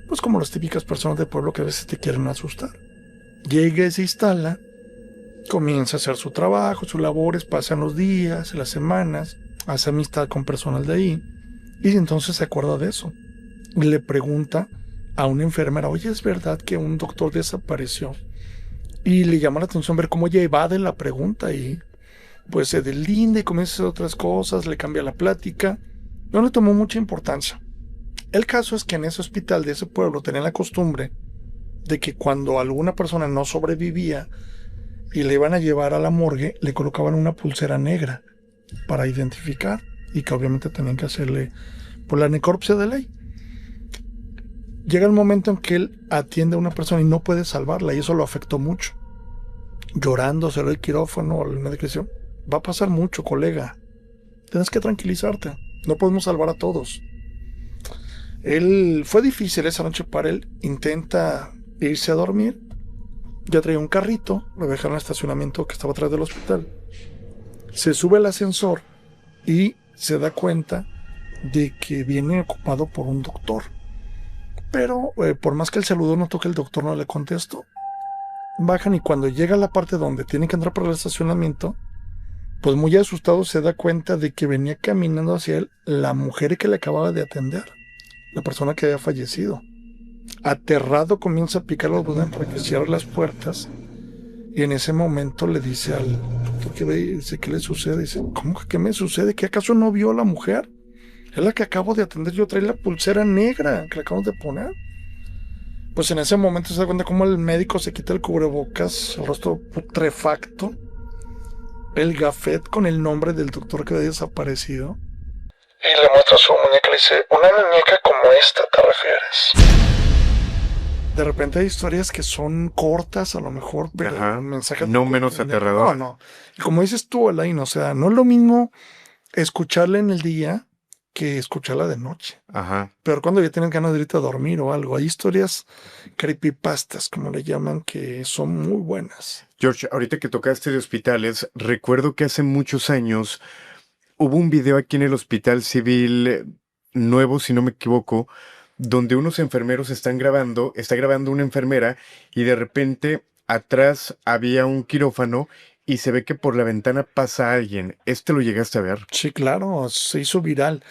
D: pues como las típicas personas del pueblo que a veces te quieren asustar. Llega y se instala, comienza a hacer su trabajo, sus labores, pasan los días, las semanas, hace amistad con personas de ahí, y entonces se acuerda de eso. Y le pregunta a una enfermera, oye, ¿es verdad que un doctor desapareció? Y le llama la atención ver cómo ella evade la pregunta y pues se deslinda y comienza a hacer otras cosas, le cambia la plática. No le tomó mucha importancia. El caso es que en ese hospital de ese pueblo tenían la costumbre de que cuando alguna persona no sobrevivía y le iban a llevar a la morgue, le colocaban una pulsera negra para identificar y que obviamente tenían que hacerle por la necropsia de ley. Llega el momento en que él atiende a una persona y no puede salvarla y eso lo afectó mucho. Llorando, se el quirófano, el médico dice, va a pasar mucho, colega. Tienes que tranquilizarte. No podemos salvar a todos. Fue difícil esa noche para él. Intenta irse a dormir. Ya traía un carrito. Lo dejaron en el estacionamiento que estaba atrás del hospital. Se sube al ascensor y se da cuenta de que viene ocupado por un doctor. Pero por más que el saludó, notó que el doctor no le contestó. Bajan y cuando llega a la parte donde tiene que entrar para el estacionamiento, pues muy asustado se da cuenta de que venía caminando hacia él la mujer que le acababa de atender, la persona que había fallecido. Aterrado comienza a picar los botones para que cierre las puertas y en ese momento le dice al doctor que ve y dice, ¿qué le sucede? Dice, ¿cómo que qué me sucede? ¿Que acaso no vio a la mujer? Es la que acabo de atender, yo traía la pulsera negra que le acabamos de poner. Pues en ese momento se da cuenta cómo el médico se quita el cubrebocas, el rostro putrefacto, el gafet con el nombre del doctor que había desaparecido. Y le muestra su muñeca y le dice, ¿una muñeca como esta te refieres? De repente hay historias que son cortas a lo mejor, pero
A: Ajá,
D: el mensaje...
A: no menos aterrador.
D: No. Y como dices tú, Alain, o sea, no es lo mismo escucharla en el día que escucharla de noche.
A: Ajá.
D: Pero cuando ya tienes ganas de irte a dormir o algo. Hay historias creepypastas, como le llaman, que son muy buenas.
A: George, ahorita que tocaste de hospitales, recuerdo que hace muchos años hubo un video aquí en el Hospital Civil Nuevo, si no me equivoco, donde unos enfermeros está grabando una enfermera y de repente atrás había un quirófano y se ve que por la ventana pasa alguien. ¿Este lo llegaste a ver?
D: Sí, claro, se hizo viral.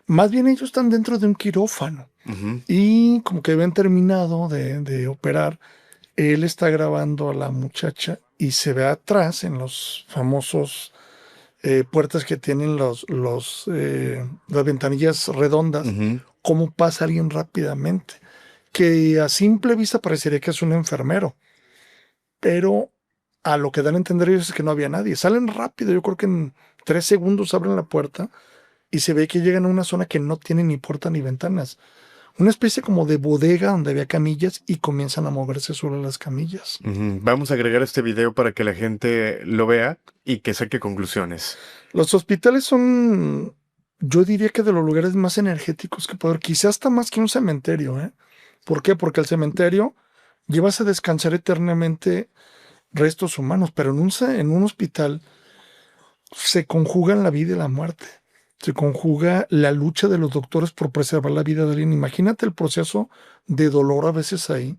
D: Más bien ellos están dentro de un quirófano
A: Ujú.
D: y como que habían terminado de operar, él está grabando a la muchacha y se ve atrás en los famosos puertas que tienen las ventanillas redondas,
A: Ujú.
D: cómo pasa alguien rápidamente. que a simple vista parecería que es un enfermero, pero a lo que dan a entender ellos es que no había nadie. Salen rápido, yo creo que en 3 segundos abren la puerta y se ve que llegan a una zona que no tiene ni puerta ni ventanas. Una especie como de bodega donde había camillas y comienzan a moverse sobre las camillas.
A: Vamos a agregar este video para que la gente lo vea y que saque conclusiones.
D: Los hospitales son, yo diría que de los lugares más energéticos que puede haber, quizás hasta más que un cementerio, ¿eh? ¿Por qué? Porque al cementerio llevas a descansar eternamente restos humanos, pero en un hospital se conjugan la vida y la muerte. Se conjuga la lucha de los doctores por preservar la vida de alguien. Imagínate el proceso de dolor a veces ahí,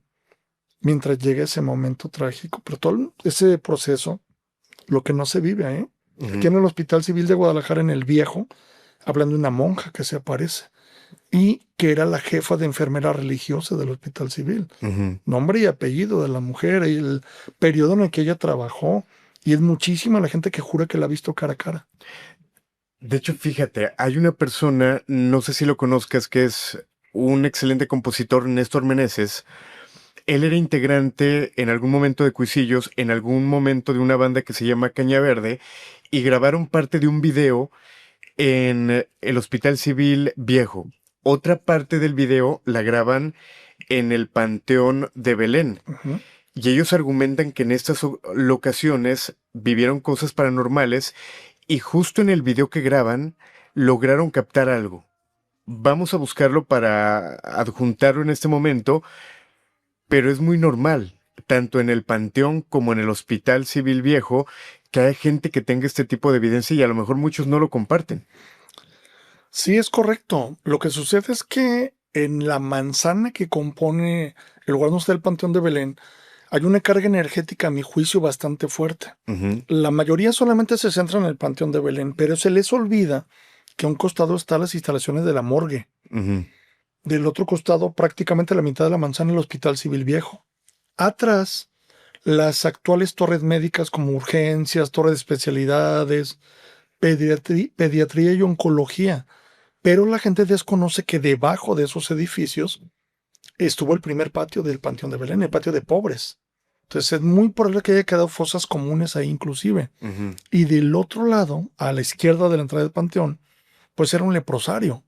D: mientras llega ese momento trágico. Pero todo ese proceso, lo que no se vive, ¿eh? Aquí en el Hospital Civil de Guadalajara, en el Viejo, hablan de una monja que se aparece y que era la jefa de enfermera religiosa del Hospital Civil. Nombre y apellido de la mujer y el periodo en el que ella trabajó. Y es muchísima la gente que jura que la ha visto cara a cara.
A: De hecho, fíjate, hay una persona, no sé si lo conozcas, que es un excelente compositor, Néstor Meneses. Él era integrante en algún momento de Cuisillos, en algún momento de una banda que se llama Caña Verde, y grabaron parte de un video en el Hospital Civil Viejo. Otra parte del video la graban en el Panteón de Belén. Y ellos argumentan que en estas locaciones vivieron cosas paranormales y justo en el video que graban lograron captar algo. Vamos a buscarlo para adjuntarlo en este momento, pero es muy normal, tanto en el Panteón como en el Hospital Civil Viejo, que hay gente que tenga este tipo de evidencia y a lo mejor muchos no lo comparten.
D: Sí, es correcto. Lo que sucede es que en la manzana que compone el lugar donde está el Panteón de Belén, hay una carga energética, a mi juicio, bastante fuerte. La mayoría solamente se centra en el Panteón de Belén, pero se les olvida que a un costado están las instalaciones de la morgue. Del otro costado, prácticamente a la mitad de la manzana, el Hospital Civil Viejo. Atrás, las actuales torres médicas como urgencias, torres de especialidades, pediatría y oncología. Pero la gente desconoce que debajo de esos edificios estuvo el primer patio del Panteón de Belén, el patio de pobres. Entonces es muy probable que haya quedado fosas comunes ahí inclusive. Y del otro lado, a la izquierda de la entrada del panteón, pues era un leprosario,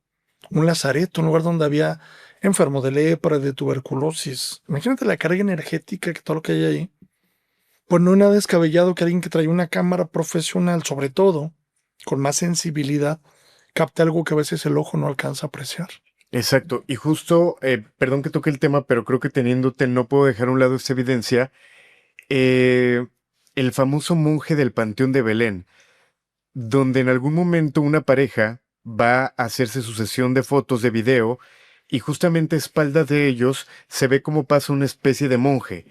D: un lazareto, un lugar donde había enfermos de lepra, de tuberculosis. Imagínate la carga energética que todo lo que hay ahí. Pues no es nada descabellado que alguien que trae una cámara profesional, sobre todo, con más sensibilidad, capte algo que a veces el ojo no alcanza a apreciar.
A: Exacto, y justo, perdón que toque el tema, pero creo que teniéndote no puedo dejar a un lado esta evidencia. El famoso monje del Panteón de Belén, donde en algún momento una pareja va a hacerse su sesión de fotos de video y justamente a espaldas de ellos se ve cómo pasa una especie de monje.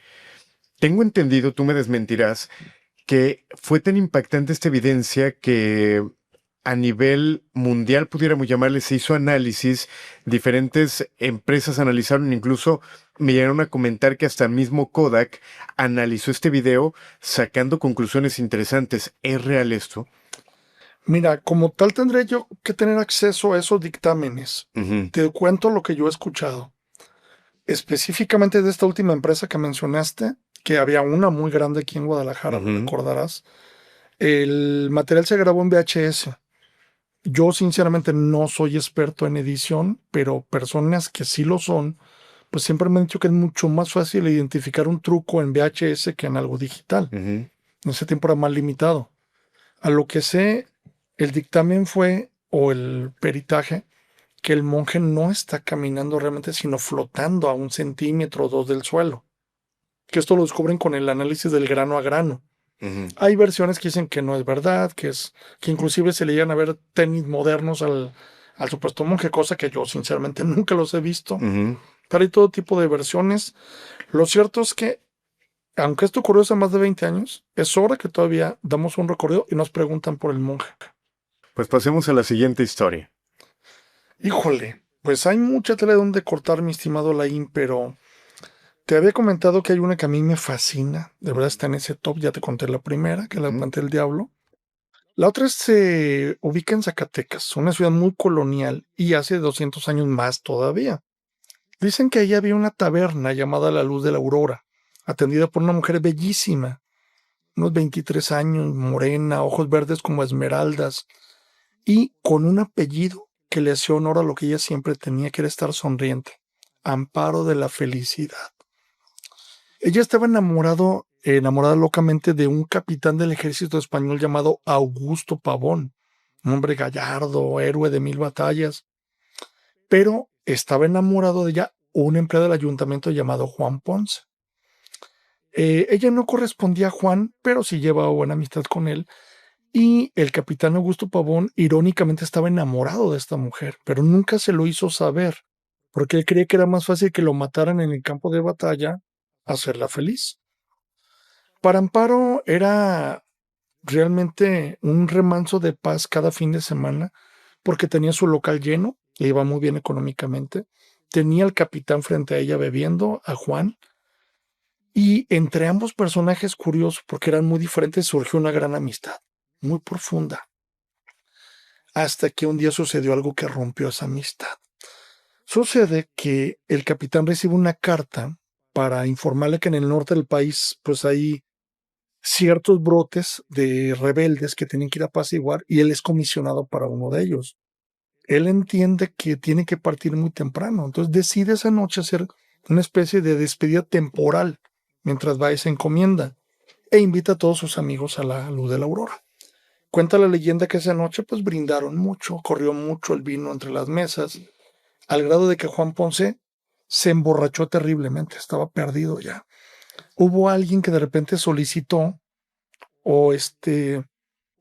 A: Tengo entendido, tú me desmentirás, que fue tan impactante esta evidencia que a nivel mundial, pudiéramos llamarle, se hizo análisis, diferentes empresas analizaron, incluso me llegaron a comentar que hasta mismo Kodak analizó este video sacando conclusiones interesantes. ¿Es real esto?
D: Mira, como tal tendré yo que tener acceso a esos dictámenes. Te cuento lo que yo he escuchado. Específicamente de esta última empresa que mencionaste, que había una muy grande aquí en Guadalajara, lo recordarás. El material se grabó en VHS. Yo sinceramente no soy experto en edición, pero personas que sí lo son, pues siempre me han dicho que es mucho más fácil identificar un truco en VHS que en algo digital. En ese tiempo era más limitado. A lo que sé, el dictamen fue, o el peritaje, que el monje no está caminando realmente, sino flotando a 1 centímetro o 2 del suelo. Que esto lo descubren con el análisis del grano a grano. Hay versiones que dicen que no es verdad, que inclusive se le llegan a ver tenis modernos al supuesto monje, cosa que yo sinceramente nunca los he visto. Pero hay todo tipo de versiones. Lo cierto es que, aunque esto ocurrió hace más de 20 años, es hora que todavía damos un recorrido y nos preguntan por el monje.
A: Pues pasemos a la siguiente historia.
D: Híjole, pues hay mucha tela de donde cortar, mi estimado Laín, pero te había comentado que hay una que a mí me fascina. De verdad está en ese top. Ya te conté la primera, que es la Planta del Diablo. La otra se ubica en Zacatecas, una ciudad muy colonial y hace 200 años más todavía. Dicen que ahí había una taberna llamada La Luz de la Aurora, atendida por una mujer bellísima, unos 23 años, morena, ojos verdes como esmeraldas, y con un apellido que le hacía honor a lo que ella siempre tenía, que era estar sonriente. Amparo de la Felicidad. Ella estaba enamorada locamente de un capitán del ejército español llamado Augusto Pavón, un hombre gallardo, héroe de 1000 batallas, pero estaba enamorado de ella un empleado del ayuntamiento llamado Juan Ponce. Ella no correspondía a Juan, pero sí llevaba buena amistad con él, y el capitán Augusto Pavón irónicamente estaba enamorado de esta mujer, pero nunca se lo hizo saber, porque él creía que era más fácil que lo mataran en el campo de batalla a hacerla feliz. Para Amparo era realmente un remanso de paz cada fin de semana, porque tenía su local lleno, le iba muy bien económicamente, tenía al capitán frente a ella bebiendo, a Juan, y entre ambos personajes curiosos, porque eran muy diferentes, surgió una gran amistad, muy profunda, hasta que un día sucedió algo que rompió esa amistad. Sucede que el capitán recibe una carta para informarle que en el norte del país pues hay ciertos brotes de rebeldes que tienen que ir a apaciguar, y él es comisionado para uno de ellos. Él entiende que tiene que partir muy temprano, entonces decide esa noche hacer una especie de despedida temporal mientras va a esa encomienda, e invita a todos sus amigos a la Luz de la Aurora. Cuenta la leyenda que esa noche pues brindaron mucho, corrió mucho el vino entre las mesas, al grado de que Juan Ponce se emborrachó terriblemente, estaba perdido ya. Hubo alguien que de repente solicitó o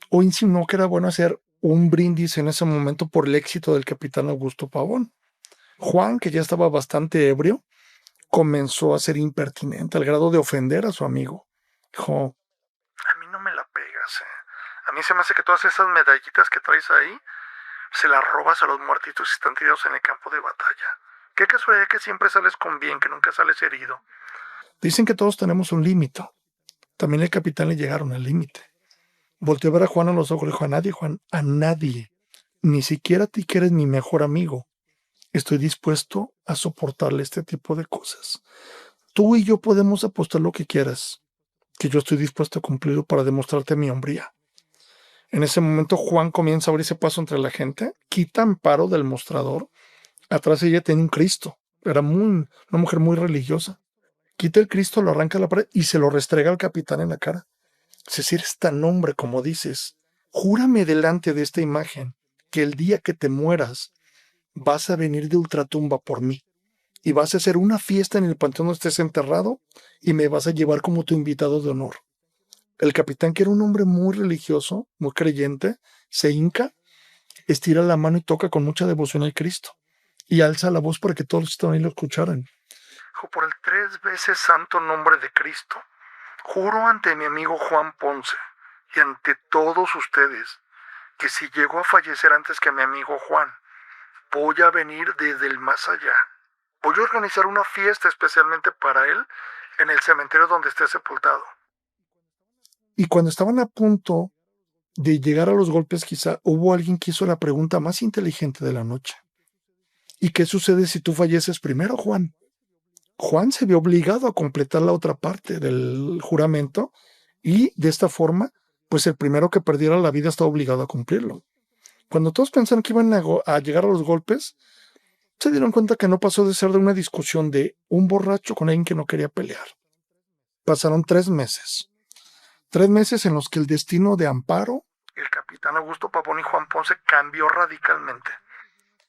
D: o insinuó que era bueno hacer un brindis en ese momento por el éxito del capitán Augusto Pavón. Juan, que ya estaba bastante ebrio, comenzó a ser impertinente al grado de ofender a su amigo. Dijo: a mí no me la pegas, A mí se me hace que todas esas medallitas que traes ahí se las robas a los muertitos que están tirados en el campo de batalla. Qué casualidad que siempre sales con bien, que nunca sales herido. Dicen que todos tenemos un límite. También el capitán le llegaron al límite. Volteó a ver a Juan a los ojos y le dijo: a nadie, Juan, a nadie. Ni siquiera a ti, que eres mi mejor amigo. Estoy dispuesto a soportarle este tipo de cosas. Tú y yo podemos apostar lo que quieras, que yo estoy dispuesto a cumplirlo para demostrarte mi hombría. En ese momento Juan comienza a abrirse paso entre la gente, quita Amparo del mostrador. Atrás de ella tiene un Cristo. Era una mujer muy religiosa. Quita el Cristo, lo arranca a la pared y se lo restrega al capitán en la cara. Si eres tan hombre como dices, júrame delante de esta imagen que el día que te mueras vas a venir de ultratumba por mí y vas a hacer una fiesta en el panteón donde estés enterrado y me vas a llevar como tu invitado de honor. El capitán, que era un hombre muy religioso, muy creyente, se hinca, estira la mano y toca con mucha devoción al Cristo y alza la voz para que todos los que estaban ahí lo escucharan. Dijo: por el 3 veces santo nombre de Cristo, juro ante mi amigo Juan Ponce y ante todos ustedes que si llego a fallecer antes que mi amigo Juan, voy a venir desde el más allá. Voy a organizar una fiesta especialmente para él en el cementerio donde esté sepultado. Y cuando estaban a punto de llegar a los golpes, quizá hubo alguien que hizo la pregunta más inteligente de la noche. ¿Y qué sucede si tú falleces primero, Juan? Juan se vio obligado a completar la otra parte del juramento y de esta forma, pues el primero que perdiera la vida estaba obligado a cumplirlo. Cuando todos pensaron que iban a llegar a los golpes, se dieron cuenta que no pasó de ser de una discusión de un borracho con alguien que no quería pelear. Pasaron 3 meses. 3 meses en los que el destino de Amparo, el capitán Augusto Pavón y Juan Ponce cambió radicalmente.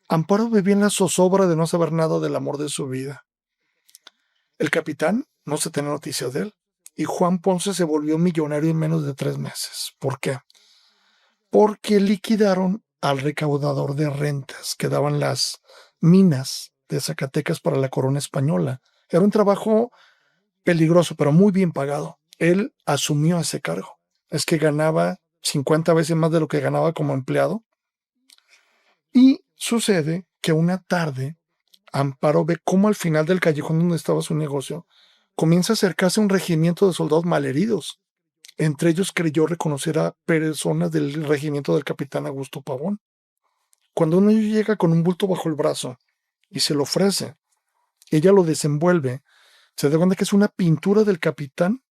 D: Amparo vivía en la zozobra de no saber nada del amor de su vida. El capitán no se tenía noticia de él, y Juan Ponce se volvió millonario en menos de 3 meses. ¿Por qué? Porque liquidaron al recaudador de rentas que daban las minas de Zacatecas para la corona española. Era un trabajo peligroso, pero muy bien pagado. Él asumió ese cargo. Es que ganaba 50 veces más de lo que ganaba como empleado. Y sucede que una tarde Amparo ve cómo al final del callejón donde estaba su negocio comienza a acercarse un regimiento de soldados malheridos. Entre ellos creyó reconocer a personas del regimiento del capitán Augusto Pavón. Cuando uno llega con un bulto bajo el brazo y se lo ofrece, Ella lo desenvuelve. Se da cuenta que es una pintura del capitán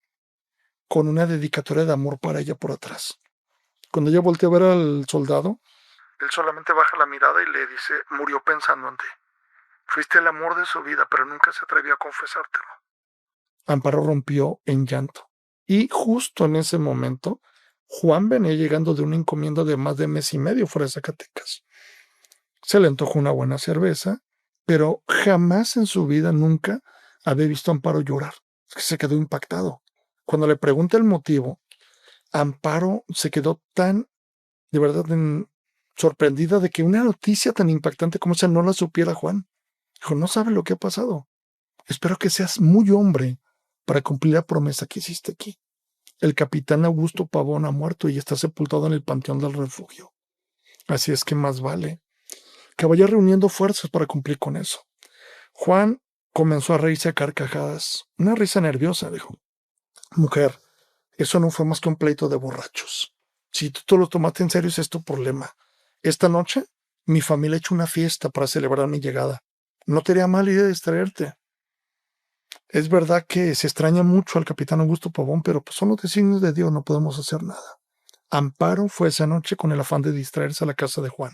D: con una dedicatoria de amor para ella por atrás. Cuando ella voltea a ver al soldado, él solamente baja la mirada y le dice, murió pensando en ti. Fuiste el amor de su vida, pero nunca se atrevió a confesártelo. Amparo rompió en llanto. Y justo en ese momento, Juan venía llegando de una encomienda de más de mes y medio fuera de Zacatecas. Se le antojó una buena cerveza, pero jamás en su vida, nunca, había visto a Amparo llorar. Se quedó impactado. Cuando le pregunta el motivo, Amparo se quedó tan, de verdad, sorprendida de que una noticia tan impactante como esa no la supiera Juan. Dijo, no sabe lo que ha pasado. Espero que seas muy hombre para cumplir la promesa que hiciste aquí. El capitán Augusto Pavón ha muerto y está sepultado en el Panteón del Refugio. Así es que más vale que vaya reuniendo fuerzas para cumplir con eso. Juan comenzó a reírse a carcajadas. Una risa nerviosa, dijo. Mujer, eso no fue más que un pleito de borrachos. Si tú lo tomaste en serio, es tu problema. Esta noche, mi familia ha hecho una fiesta para celebrar mi llegada. No te haría mala idea distraerte. Es verdad que se extraña mucho al capitán Augusto Pavón, pero pues son los designios de Dios, no podemos hacer nada. Amparo fue esa noche con el afán de distraerse a la casa de Juan.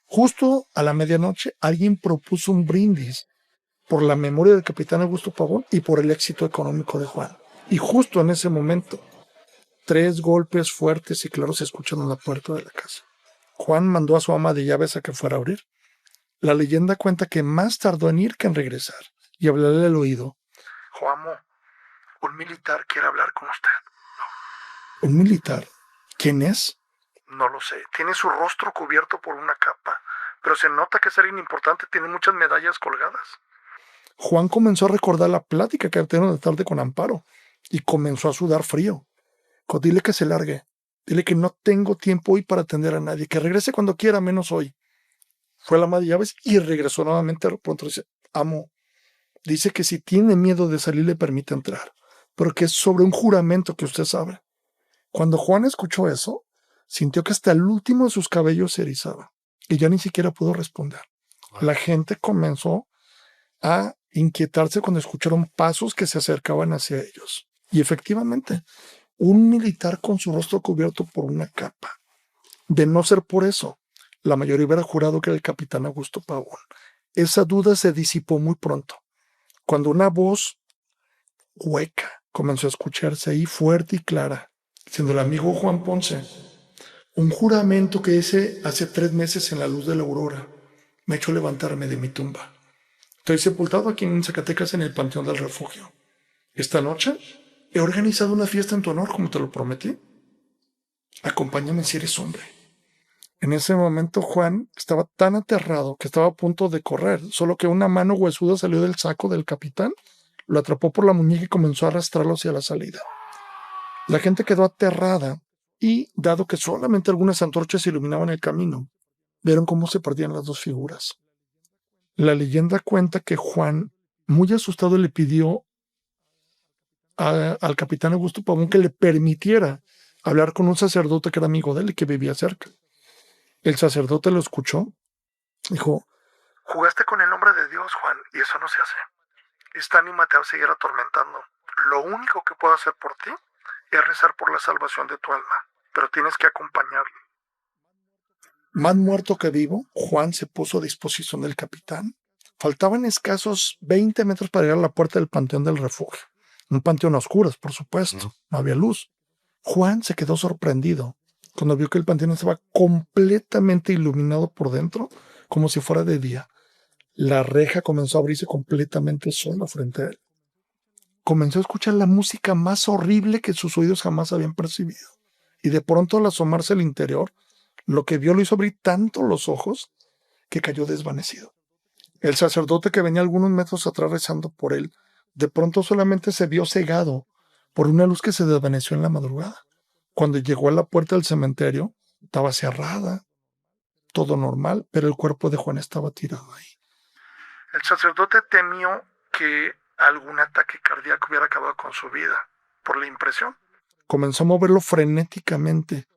D: Justo a la medianoche, alguien propuso un brindis por la memoria del capitán Augusto Pavón y por el éxito económico de Juan. Y justo en ese momento, 3 golpes fuertes y claros se escuchan en la puerta de la casa. Juan mandó a su ama de llaves a que fuera a abrir. La leyenda cuenta que más tardó en ir que en regresar y hablarle al oído. Juanmo, un militar quiere hablar con usted. ¿Un militar? ¿Quién es? No lo sé. Tiene su rostro cubierto por una capa, pero se nota que es alguien importante, tiene muchas medallas colgadas. Juan comenzó a recordar la plática que tuvieron de tarde con Amparo y comenzó a sudar frío. Dile que se largue. Dile que no tengo tiempo hoy para atender a nadie, que regrese cuando quiera, menos hoy. Fue la ama de llaves y regresó nuevamente. Pronto dice, amo, dice que si tiene miedo de salir le permite entrar, pero que es sobre un juramento que usted sabe. Cuando Juan escuchó eso, sintió que hasta el último de sus cabellos se erizaba y ya ni siquiera pudo responder. La gente comenzó a inquietarse cuando escucharon pasos que se acercaban hacia ellos. Y efectivamente, un militar con su rostro cubierto por una capa. De no ser por eso, la mayoría hubiera jurado que era el capitán Augusto Pavón. Esa duda se disipó muy pronto, cuando una voz hueca comenzó a escucharse ahí fuerte y clara, siendo el amigo Juan Ponce. Un juramento que hice hace 3 meses en la luz de la aurora me ha hecho levantarme de mi tumba. Estoy sepultado aquí en Zacatecas en el Panteón del Refugio. Esta noche he organizado una fiesta en tu honor, como te lo prometí. Acompáñame si eres hombre. En ese momento Juan estaba tan aterrado que estaba a punto de correr, solo que una mano huesuda salió del saco del capitán, lo atrapó por la muñeca y comenzó a arrastrarlo hacia la salida. La gente quedó aterrada y, dado que solamente algunas antorchas iluminaban el camino, vieron cómo se perdían las 2 figuras. La leyenda cuenta que Juan, muy asustado, le pidió al capitán Augusto Pavón que le permitiera hablar con un sacerdote que era amigo de él y que vivía cerca. El sacerdote lo escuchó. Dijo, jugaste con el nombre de Dios, Juan, y eso no se hace. Esta ánima te va a seguir atormentando. Lo único que puedo hacer por ti es rezar por la salvación de tu alma, pero tienes que acompañarle. Más muerto que vivo, Juan se puso a disposición del capitán. Faltaban escasos 20 metros para llegar a la puerta del Panteón del Refugio. Un panteón a oscuras, por supuesto. No había luz. Juan se quedó sorprendido cuando vio que el panteón estaba completamente iluminado por dentro, como si fuera de día. La reja comenzó a abrirse completamente sola frente a él. Comenzó a escuchar la música más horrible que sus oídos jamás habían percibido. Y de pronto, al asomarse al interior, lo que vio lo hizo abrir tanto los ojos que cayó desvanecido. El sacerdote, que venía algunos metros atrás rezando por él, de pronto solamente se vio cegado por una luz que se desvaneció en la madrugada. Cuando llegó a la puerta del cementerio, estaba cerrada, todo normal, pero el cuerpo de Juan estaba tirado ahí. El sacerdote temió que algún ataque cardíaco hubiera acabado con su vida, por la impresión. Comenzó a moverlo frenéticamente,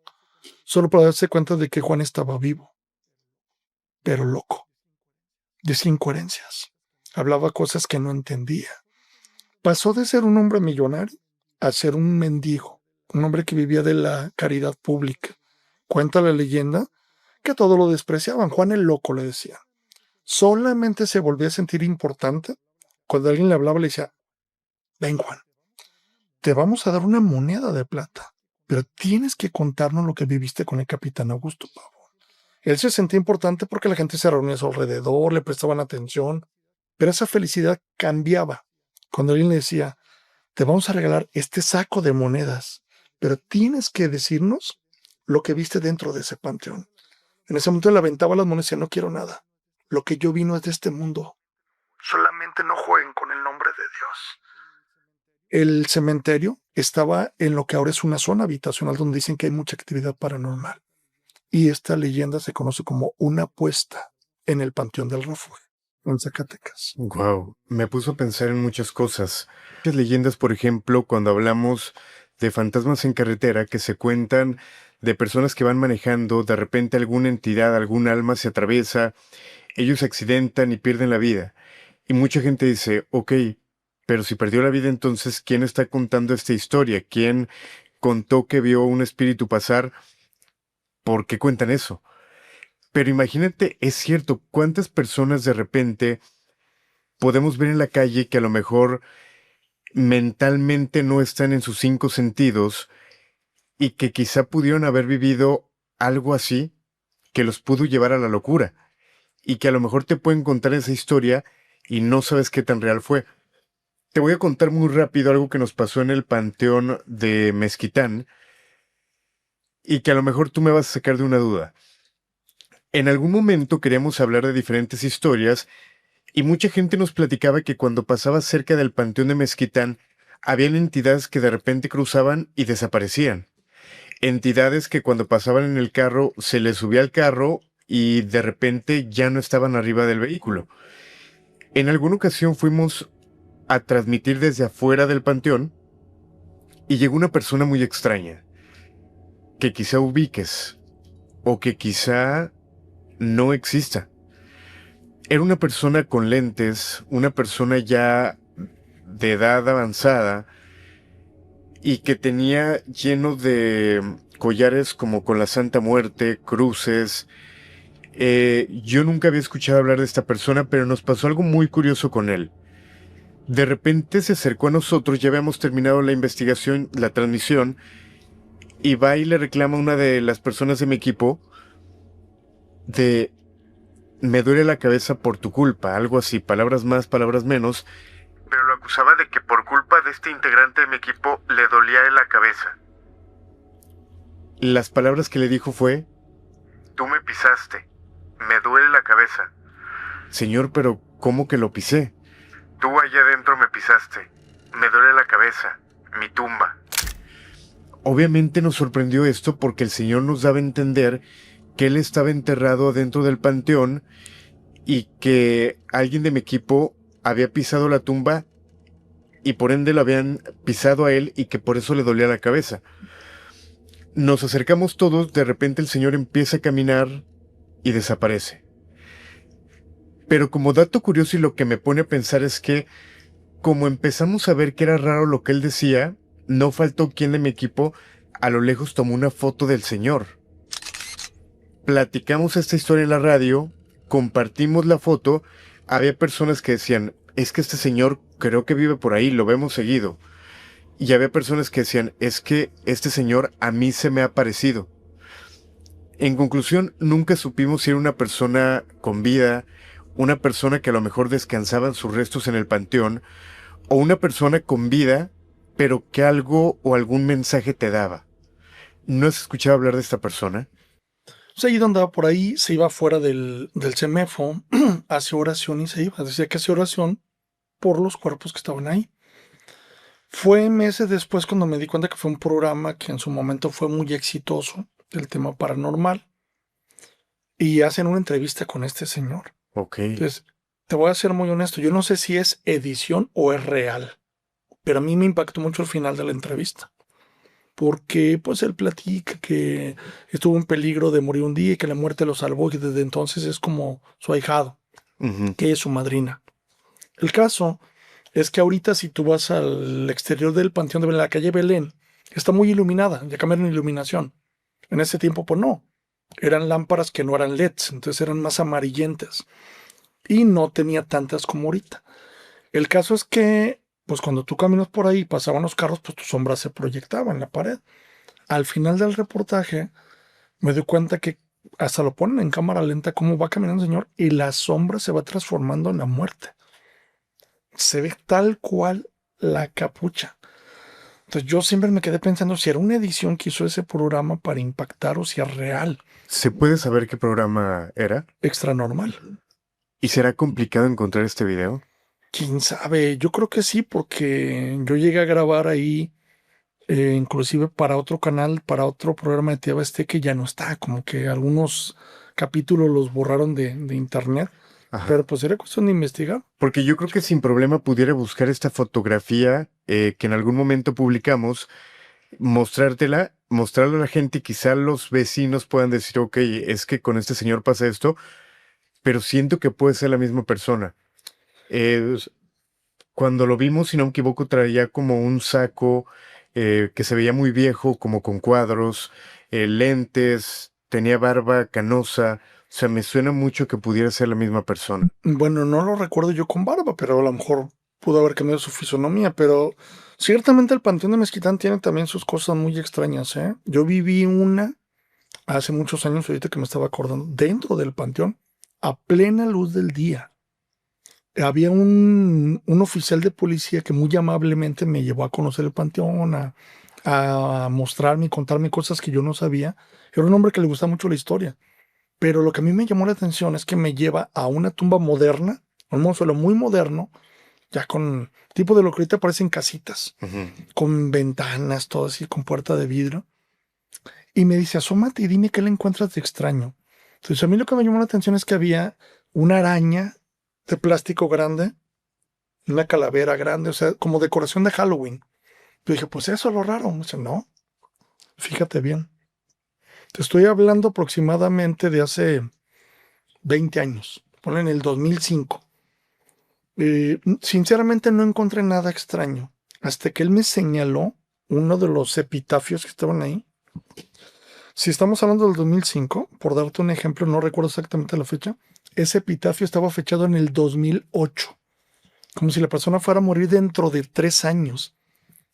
D: solo para darse cuenta de que Juan estaba vivo, pero loco, de 5 incoherencias. hablaba cosas que no entendía. Pasó de ser un hombre millonario a ser un mendigo, un hombre que vivía de la caridad pública. Cuenta la leyenda que todo lo despreciaban. Juan el Loco le decía. Solamente se volvía a sentir importante cuando alguien le hablaba, le decía, ven Juan, te vamos a dar una moneda de plata, pero tienes que contarnos lo que viviste con el capitán Augusto Pavón. Él se sentía importante porque la gente se reunía a su alrededor, le prestaban atención, pero esa felicidad cambiaba cuando alguien le decía, te vamos a regalar este saco de monedas, pero tienes que decirnos lo que viste dentro de ese panteón. En ese momento le aventaba las monedas y decía, no quiero nada. Lo que yo vino es de este mundo. Solamente no jueguen con el nombre de Dios. El cementerio estaba en lo que ahora es una zona habitacional donde dicen que hay mucha actividad paranormal. Y esta leyenda se conoce como una puesta en el Panteón del Refugio, en Zacatecas.
A: Wow, me puso a pensar en muchas cosas. Muchas leyendas, por ejemplo, cuando hablamos de fantasmas en carretera que se cuentan de personas que van manejando, de repente alguna entidad, algún alma se atraviesa, ellos se accidentan y pierden la vida. Y mucha gente dice, ok, pero si perdió la vida, entonces, ¿quién está contando esta historia? ¿Quién contó que vio un espíritu pasar? ¿Por qué cuentan eso? Pero imagínate, es cierto, cuántas personas de repente podemos ver en la calle que a lo mejor mentalmente no están en sus 5 sentidos y que quizá pudieron haber vivido algo así que los pudo llevar a la locura y que a lo mejor te pueden contar esa historia y no sabes qué tan real fue. Te voy a contar muy rápido algo que nos pasó en el Panteón de Mezquitán y que a lo mejor tú me vas a sacar de una duda. En algún momento queríamos hablar de diferentes historias y mucha gente nos platicaba que cuando pasaba cerca del Panteón de Mezquitán habían entidades que de repente cruzaban y desaparecían. Entidades que cuando pasaban en el carro se les subía al carro y de repente ya no estaban arriba del vehículo. En alguna ocasión fuimos a transmitir desde afuera del panteón y llegó una persona muy extraña que quizá ubiques o que quizá no exista. Era una persona con lentes, una persona ya de edad avanzada y que tenía lleno de collares como con la Santa Muerte, cruces. Yo nunca había escuchado hablar de esta persona, pero nos pasó algo muy curioso con él. De repente se acercó a nosotros, ya habíamos terminado la investigación, la transmisión, y va y le reclama a una de las personas de mi equipo de me duele la cabeza por tu culpa, algo así, palabras más, palabras menos, pero lo acusaba de que por culpa de este integrante de mi equipo le dolía la cabeza. Las palabras que le dijo fue, tú me pisaste, me duele la cabeza. Señor, pero ¿cómo que lo pisé? Tú allá adentro me pisaste, me duele la cabeza, mi tumba. Obviamente nos sorprendió esto porque el Señor nos daba a entender que él estaba enterrado adentro del panteón y que alguien de mi equipo había pisado la tumba y por ende lo habían pisado a él y que por eso le dolía la cabeza. Nos acercamos todos, de repente el Señor empieza a caminar y desaparece. Pero como dato curioso y lo que me pone a pensar es que, como empezamos a ver que era raro lo que él decía, no faltó quien de mi equipo a lo lejos tomó una foto del Señor. Platicamos esta historia en la radio, compartimos la foto, había personas que decían, es que este señor creo que vive por ahí, lo vemos seguido. Y había personas que decían, es que este señor a mí se me ha parecido. En conclusión, nunca supimos si era una persona con vida, una persona que a lo mejor descansaban sus restos en el panteón, o una persona con vida, pero que algo o algún mensaje te daba. ¿No has escuchado hablar de esta persona?
D: Seguido andaba por ahí, se iba fuera del CEMEFO, hacía oración y se iba. Decía que hacía oración por los cuerpos que estaban ahí. Fue meses después cuando me di cuenta que fue un programa que en su momento fue muy exitoso, del tema paranormal, y hacen una entrevista con este señor.
A: Ok.
D: Entonces, te voy a ser muy honesto, yo no sé si es edición o es real, pero a mí me impactó mucho el final de la entrevista. Porque pues él platica que estuvo en peligro de morir un día y que la muerte lo salvó y que desde entonces es como su ahijado,
A: Ujú.
D: que es su madrina. El caso es que ahorita si tú vas al exterior del Panteón de Belén, la calle Belén, está muy iluminada, ya cambiaron iluminación. En ese tiempo, pues no. Eran lámparas que no eran LEDs, entonces eran más amarillentas. Y no tenía tantas como ahorita. El caso es que, pues cuando tú caminas por ahí, pasaban los carros, pues tu sombra se proyectaba en la pared. Al final del reportaje, me doy cuenta que hasta lo ponen en cámara lenta cómo va caminando el señor y la sombra se va transformando en la muerte. Se ve tal cual la capucha. Entonces yo siempre me quedé pensando si era una edición que hizo ese programa para impactar o si es real,
A: ¿Se puede saber qué programa era?
D: extra normal.
A: ¿Y será complicado encontrar este video?
D: ¿Quién sabe? Yo creo que sí, porque yo llegué a grabar ahí, inclusive para otro canal, para otro programa de TV Azteca, que ya no está, como que algunos capítulos los borraron de internet,
A: Ajá.
D: pero pues era cuestión de investigar.
A: Porque yo creo que sin problema pudiera buscar esta fotografía que en algún momento publicamos, mostrártela, mostrarla a la gente y quizá los vecinos puedan decir, ok, es que con este señor pasa esto, pero siento que puede ser la misma persona. Es- Cuando lo vimos, si no me equivoco, traía como un saco que se veía muy viejo, como con cuadros, lentes, tenía barba canosa. O sea, me suena mucho que pudiera ser la misma persona.
D: Bueno, no lo recuerdo yo con barba, pero a lo mejor pudo haber cambiado su fisonomía, pero ciertamente el Panteón de Mezquitán tiene también sus cosas muy extrañas, ¿eh? Yo viví una hace muchos años, ahorita que me estaba acordando, dentro del panteón, a plena luz del día. Había un oficial de policía que muy amablemente me llevó a conocer el panteón, a mostrarme y contarme cosas que yo no sabía. Era un hombre que le gusta mucho la historia. Pero lo que a mí me llamó la atención es que me lleva a una tumba moderna, un mausoleo muy moderno, ya con tipo de lo que ahorita parecen casitas,
A: Ujú.
D: con ventanas, todo así, con puerta de vidrio. Y me dice, asómate y dime qué le encuentras de extraño. Entonces a mí lo que me llamó la atención es que había una araña de plástico grande, una calavera grande, o sea, como decoración de Halloween. Yo dije, pues eso es lo raro. Me dice, no, fíjate bien. Te estoy hablando aproximadamente de hace 20 años, ponle en el 2005. Sinceramente no encontré nada extraño, hasta que él me señaló uno de los epitafios que estaban ahí. Si estamos hablando del 2005, por darte un ejemplo, no recuerdo exactamente la fecha, ese epitafio estaba fechado en el 2008, como si la persona fuera a morir dentro de 3 años.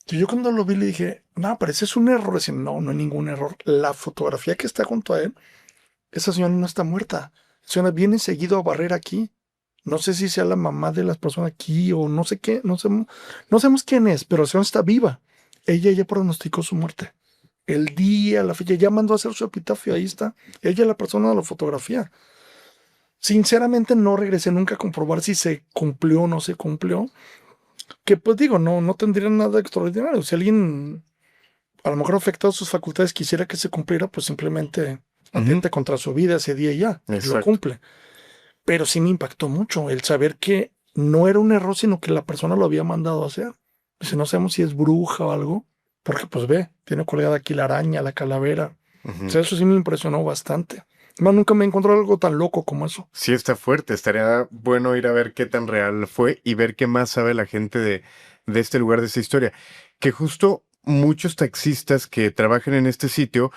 D: Y yo cuando lo vi le dije, no, pero ese es un error. Dice, no, no hay ningún error. La fotografía que está junto a él, esa señora no está muerta. Esa señora viene seguido a barrer aquí. No sé si sea la mamá de las personas aquí o no sé qué, no sabemos quién es, pero la señora está viva. Ella ya pronosticó su muerte. El día, la fecha, ya mandó a hacer su epitafio, ahí está. Ella es la persona de la fotografía. Sinceramente no regresé nunca a comprobar si se cumplió o no se cumplió. Que pues digo, no tendría nada extraordinario. Si alguien a lo mejor afectado sus facultades quisiera que se cumpliera, pues simplemente atente contra su vida ese día y ya, y lo
A: Exacto.
D: cumple. Pero sí me impactó mucho el saber que no era un error, sino que la persona lo había mandado a hacer. Dice, no sabemos si es bruja o algo, porque pues ve, tiene colgada aquí la araña, la calavera.
A: Ujú.
D: O sea, eso sí me impresionó bastante. Más nunca me encontré algo tan loco como eso.
A: Sí está fuerte, estaría bueno ir a ver qué tan real fue y ver qué más sabe la gente de este lugar, de esta historia. Que justo muchos taxistas que trabajan en este sitio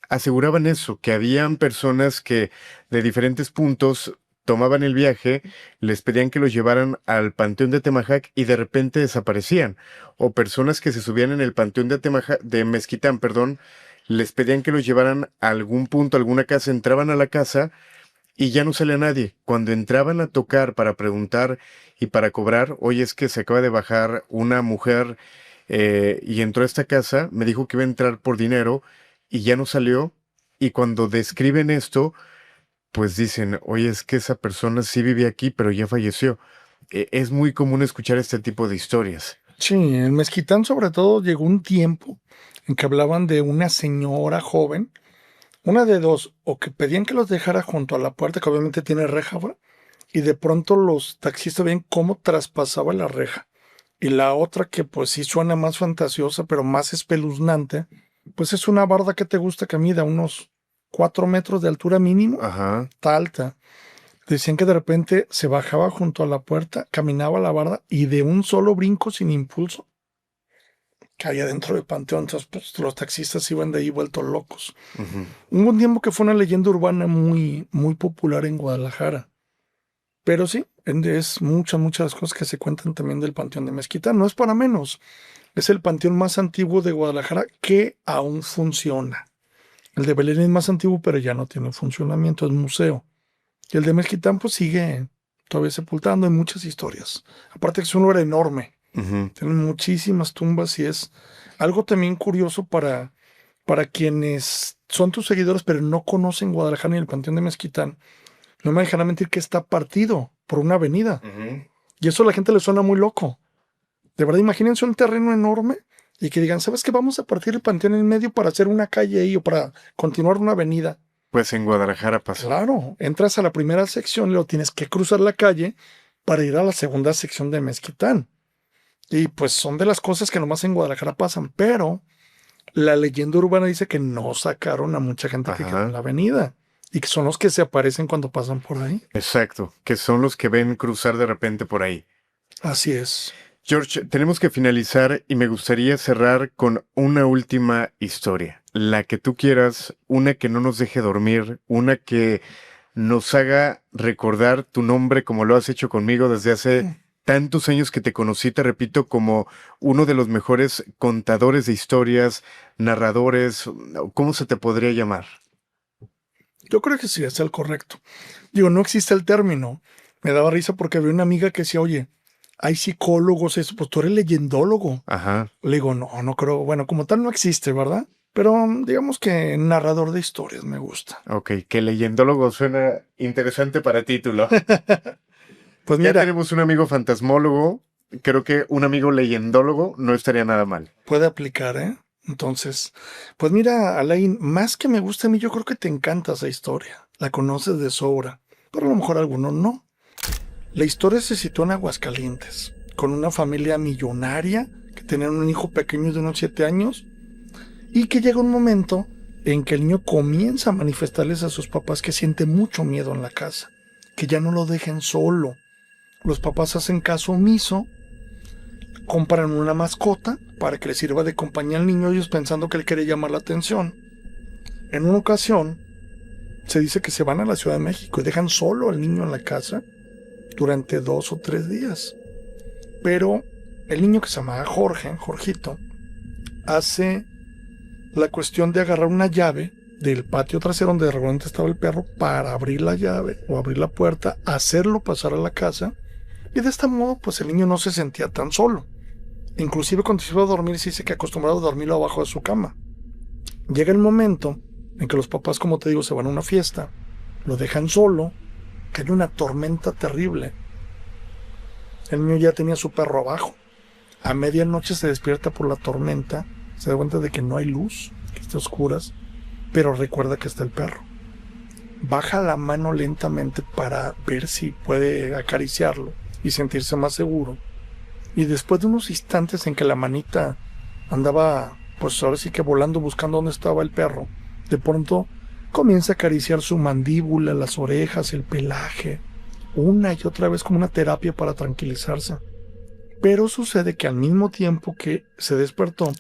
A: aseguraban eso, que habían personas que de diferentes puntos tomaban el viaje, les pedían que los llevaran al Panteón de Atemajac y de repente desaparecían. O personas que se subían en el Panteón de de Mezquitán, perdón, les pedían que los llevaran a algún punto, a alguna casa, entraban a la casa y ya no salía nadie. Cuando entraban a tocar para preguntar y para cobrar, oye, es que se acaba de bajar una mujer y entró a esta casa, me dijo que iba a entrar por dinero y ya no salió. Y cuando describen esto, pues dicen, oye, es que esa persona sí vivía aquí, pero ya falleció. Es muy común escuchar este tipo de historias.
D: Sí, en Mezquitán sobre todo llegó un tiempo en que hablaban de una señora joven, una de dos, o que pedían que los dejara junto a la puerta, que obviamente tiene reja, ¿verdad? Y de pronto los taxistas ven cómo traspasaba la reja. Y la otra que pues sí suena más fantasiosa, pero más espeluznante, pues es una barda que te gusta que mida unos 4 metros de altura mínimo,
A: Ajá.
D: está alta. Decían que de repente se bajaba junto a la puerta, caminaba a la barda y de un solo brinco sin impulso caía dentro del panteón. Entonces, pues, los taxistas iban de ahí vueltos locos.
A: Ujú.
D: Hubo un tiempo que fue una leyenda urbana muy, muy popular en Guadalajara. Pero sí, es muchas cosas que se cuentan también del Panteón de Mezquitán. No es para menos. Es el panteón más antiguo de Guadalajara que aún funciona. El de Belén es más antiguo, pero ya no tiene funcionamiento, es museo. Y el de Mezquitán pues sigue todavía sepultando en muchas historias. Aparte que es un lugar enorme.
A: Ujú.
D: Tienen muchísimas tumbas y es algo también curioso para quienes son tus seguidores pero no conocen Guadalajara ni el Panteón de Mezquitán. No me dejarán mentir que está partido por una avenida.
A: Ujú.
D: Y eso a la gente le suena muy loco. De verdad, imagínense un terreno enorme y que digan, ¿sabes qué? Vamos a partir el panteón en medio para hacer una calle ahí o para continuar una avenida.
A: Pues en Guadalajara pasó.
D: Claro, entras a la primera sección y luego tienes que cruzar la calle para ir a la segunda sección de Mezquitán. Y pues son de las cosas que nomás en Guadalajara pasan, pero la leyenda urbana dice que no sacaron a mucha gente que
A: Ajá.
D: quedó en la avenida y que son los que se aparecen cuando pasan por ahí.
A: Exacto, que son los que ven cruzar de repente por ahí.
D: Así es.
A: George, tenemos que finalizar y me gustaría cerrar con una última historia. La que tú quieras, una que no nos deje dormir, una que nos haga recordar tu nombre como lo has hecho conmigo desde hace tantos años que te conocí, te repito, como uno de los mejores contadores de historias, narradores, ¿cómo se te podría llamar?
D: Yo creo que sí, es el correcto. Digo, no existe el término. Me daba risa porque había una amiga que decía, oye, hay psicólogos, eso, pues tú eres leyendólogo.
A: Ajá,
D: Le digo, no creo, bueno, como tal no existe, ¿verdad? Pero digamos que narrador de historias me gusta.
A: ok, que leyendólogo suena interesante para título.
D: Pues
A: Ya
D: mira,
A: tenemos un amigo fantasmólogo, creo que un amigo leyendólogo no estaría nada mal.
D: puede aplicar, ¿eh? Entonces, pues mira, Alain, más que me gusta a mí, yo creo que te encanta esa historia. La conoces de sobra, pero a lo mejor algunos no. La historia se sitúa en Aguascalientes, con una familia millonaria que tenía un hijo pequeño de unos 7 años y que llega un momento en que el niño comienza a manifestarles a sus papás que siente mucho miedo en la casa, que ya no lo dejen solo. Los papás hacen caso omiso, compran una mascota para que le sirva de compañía al niño, ellos pensando que él quiere llamar la atención. En una ocasión, se dice que se van a la Ciudad de México y dejan solo al niño en la casa durante 2 o 3 días. Pero el niño, que se llamaba Jorgito, hace la cuestión de agarrar una llave del patio trasero donde realmente estaba el perro para abrir la llave o abrir la puerta, hacerlo pasar a la casa, y de este modo pues el niño no se sentía tan solo. Inclusive cuando se iba a dormir se dice que acostumbrado a dormirlo abajo de su cama. Llega el momento en que los papás, como te digo, se van a una fiesta, lo dejan solo, cae una tormenta terrible. El niño ya tenía su perro abajo. A medianoche se despierta por la tormenta, se da cuenta de que no hay luz, que está a oscuras, pero recuerda que está el perro. Baja la mano lentamente para ver si puede acariciarlo y sentirse más seguro. Y después de unos instantes en que la manita andaba, pues ahora sí que volando buscando dónde estaba el perro, de pronto comienza a acariciar su mandíbula, las orejas, el pelaje, una y otra vez como una terapia para tranquilizarse. Pero sucede que al mismo tiempo que se despertó,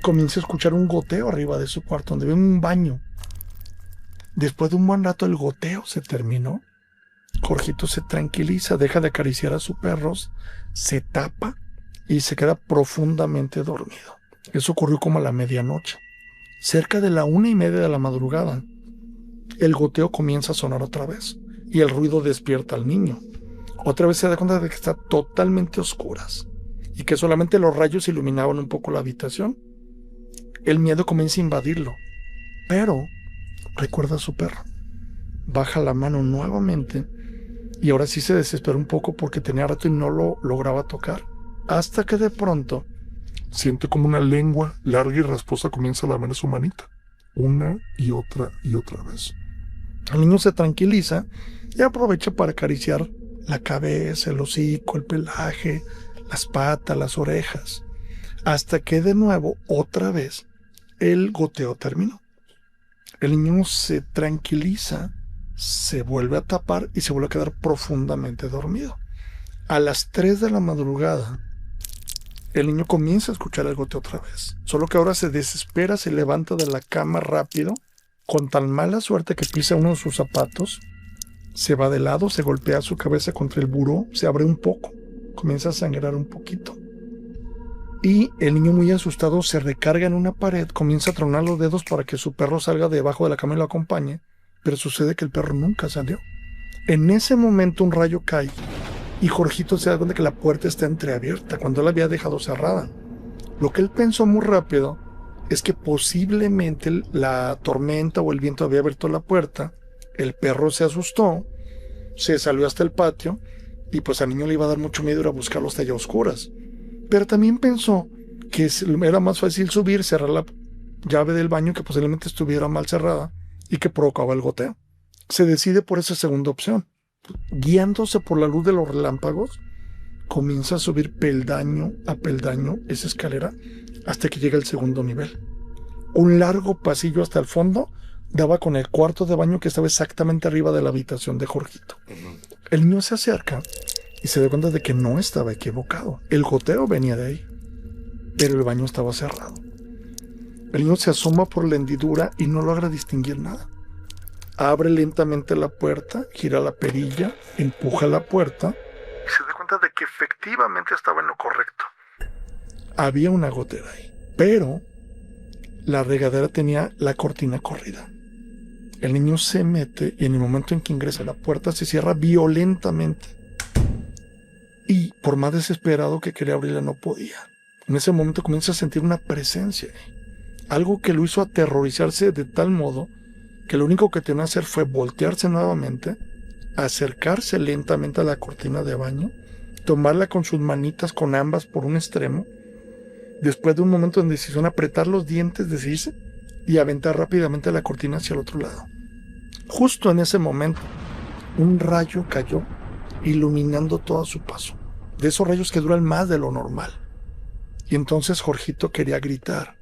D: comienza a escuchar un goteo arriba de su cuarto, donde ve un baño. Después de un buen rato el goteo se terminó. Jorgito se tranquiliza, deja de acariciar a sus perros, se tapa y se queda profundamente dormido. Eso ocurrió como a la medianoche. Cerca de la 1:30 de la madrugada, el goteo comienza a sonar otra vez y el ruido despierta al niño. Otra vez se da cuenta de que está totalmente a oscuras y que solamente los rayos iluminaban un poco la habitación. El miedo comienza a invadirlo, pero recuerda a su perro. Baja la mano nuevamente y ahora sí se desespera un poco porque tenía rato y no lo lograba tocar, hasta que de pronto siente como una lengua larga y rasposa comienza a lamer su manita, una y otra vez. El niño se tranquiliza y aprovecha para acariciar la cabeza, el hocico, el pelaje, las patas, las orejas, hasta que de nuevo, otra vez, el goteo terminó. El niño se tranquiliza se vuelve a tapar y se vuelve a quedar profundamente dormido. A las 3 de la madrugada, el niño comienza a escuchar el goteo otra vez. Solo que ahora se desespera, se levanta de la cama rápido, con tan mala suerte que pisa uno de sus zapatos, se va de lado, se golpea su cabeza contra el buró, se abre un poco, comienza a sangrar un poquito. Y el niño, muy asustado, se recarga en una pared, comienza a tronar los dedos para que su perro salga debajo de la cama y lo acompañe, pero sucede que el perro nunca salió. En ese momento un rayo cae y Jorgito se da cuenta que la puerta está entreabierta cuando la había dejado cerrada. Lo que él pensó muy rápido es que posiblemente la tormenta o el viento había abierto la puerta, el perro se asustó, se salió hasta el patio y pues al niño le iba a dar mucho miedo ir a buscarlo hasta allá a oscuras. Pero también pensó que era más fácil subir, cerrar la llave del baño que posiblemente estuviera mal cerrada y que provocaba el goteo. Se decide por esa segunda opción. Guiándose por la luz de los relámpagos, comienza a subir peldaño a peldaño esa escalera hasta que llega al segundo nivel. Un largo pasillo hasta el fondo daba con el cuarto de baño que estaba exactamente arriba de la habitación de Jorgito. El niño se acerca y se da cuenta de que no estaba equivocado. El goteo venía de ahí, pero el baño estaba cerrado. El niño se asoma por la hendidura y no logra distinguir nada. Abre lentamente la puerta, gira la perilla, empuja la puerta y se da cuenta de que efectivamente estaba en lo correcto. Había una gotera ahí, pero la regadera tenía la cortina corrida. El niño se mete y en el momento en que ingresa la puerta se cierra violentamente. Y por más desesperado que quería abrirla no podía. En ese momento comienza a sentir una presencia, algo que lo hizo aterrorizarse de tal modo que lo único que tenía que hacer fue voltearse nuevamente, acercarse lentamente a la cortina de baño, tomarla con sus manitas con ambas por un extremo, después de un momento de indecisión apretar los dientes, decidirse y aventar rápidamente la cortina hacia el otro lado. Justo en ese momento, un rayo cayó, iluminando todo a su paso, de esos rayos que duran más de lo normal. Y entonces Jorgito quería gritar,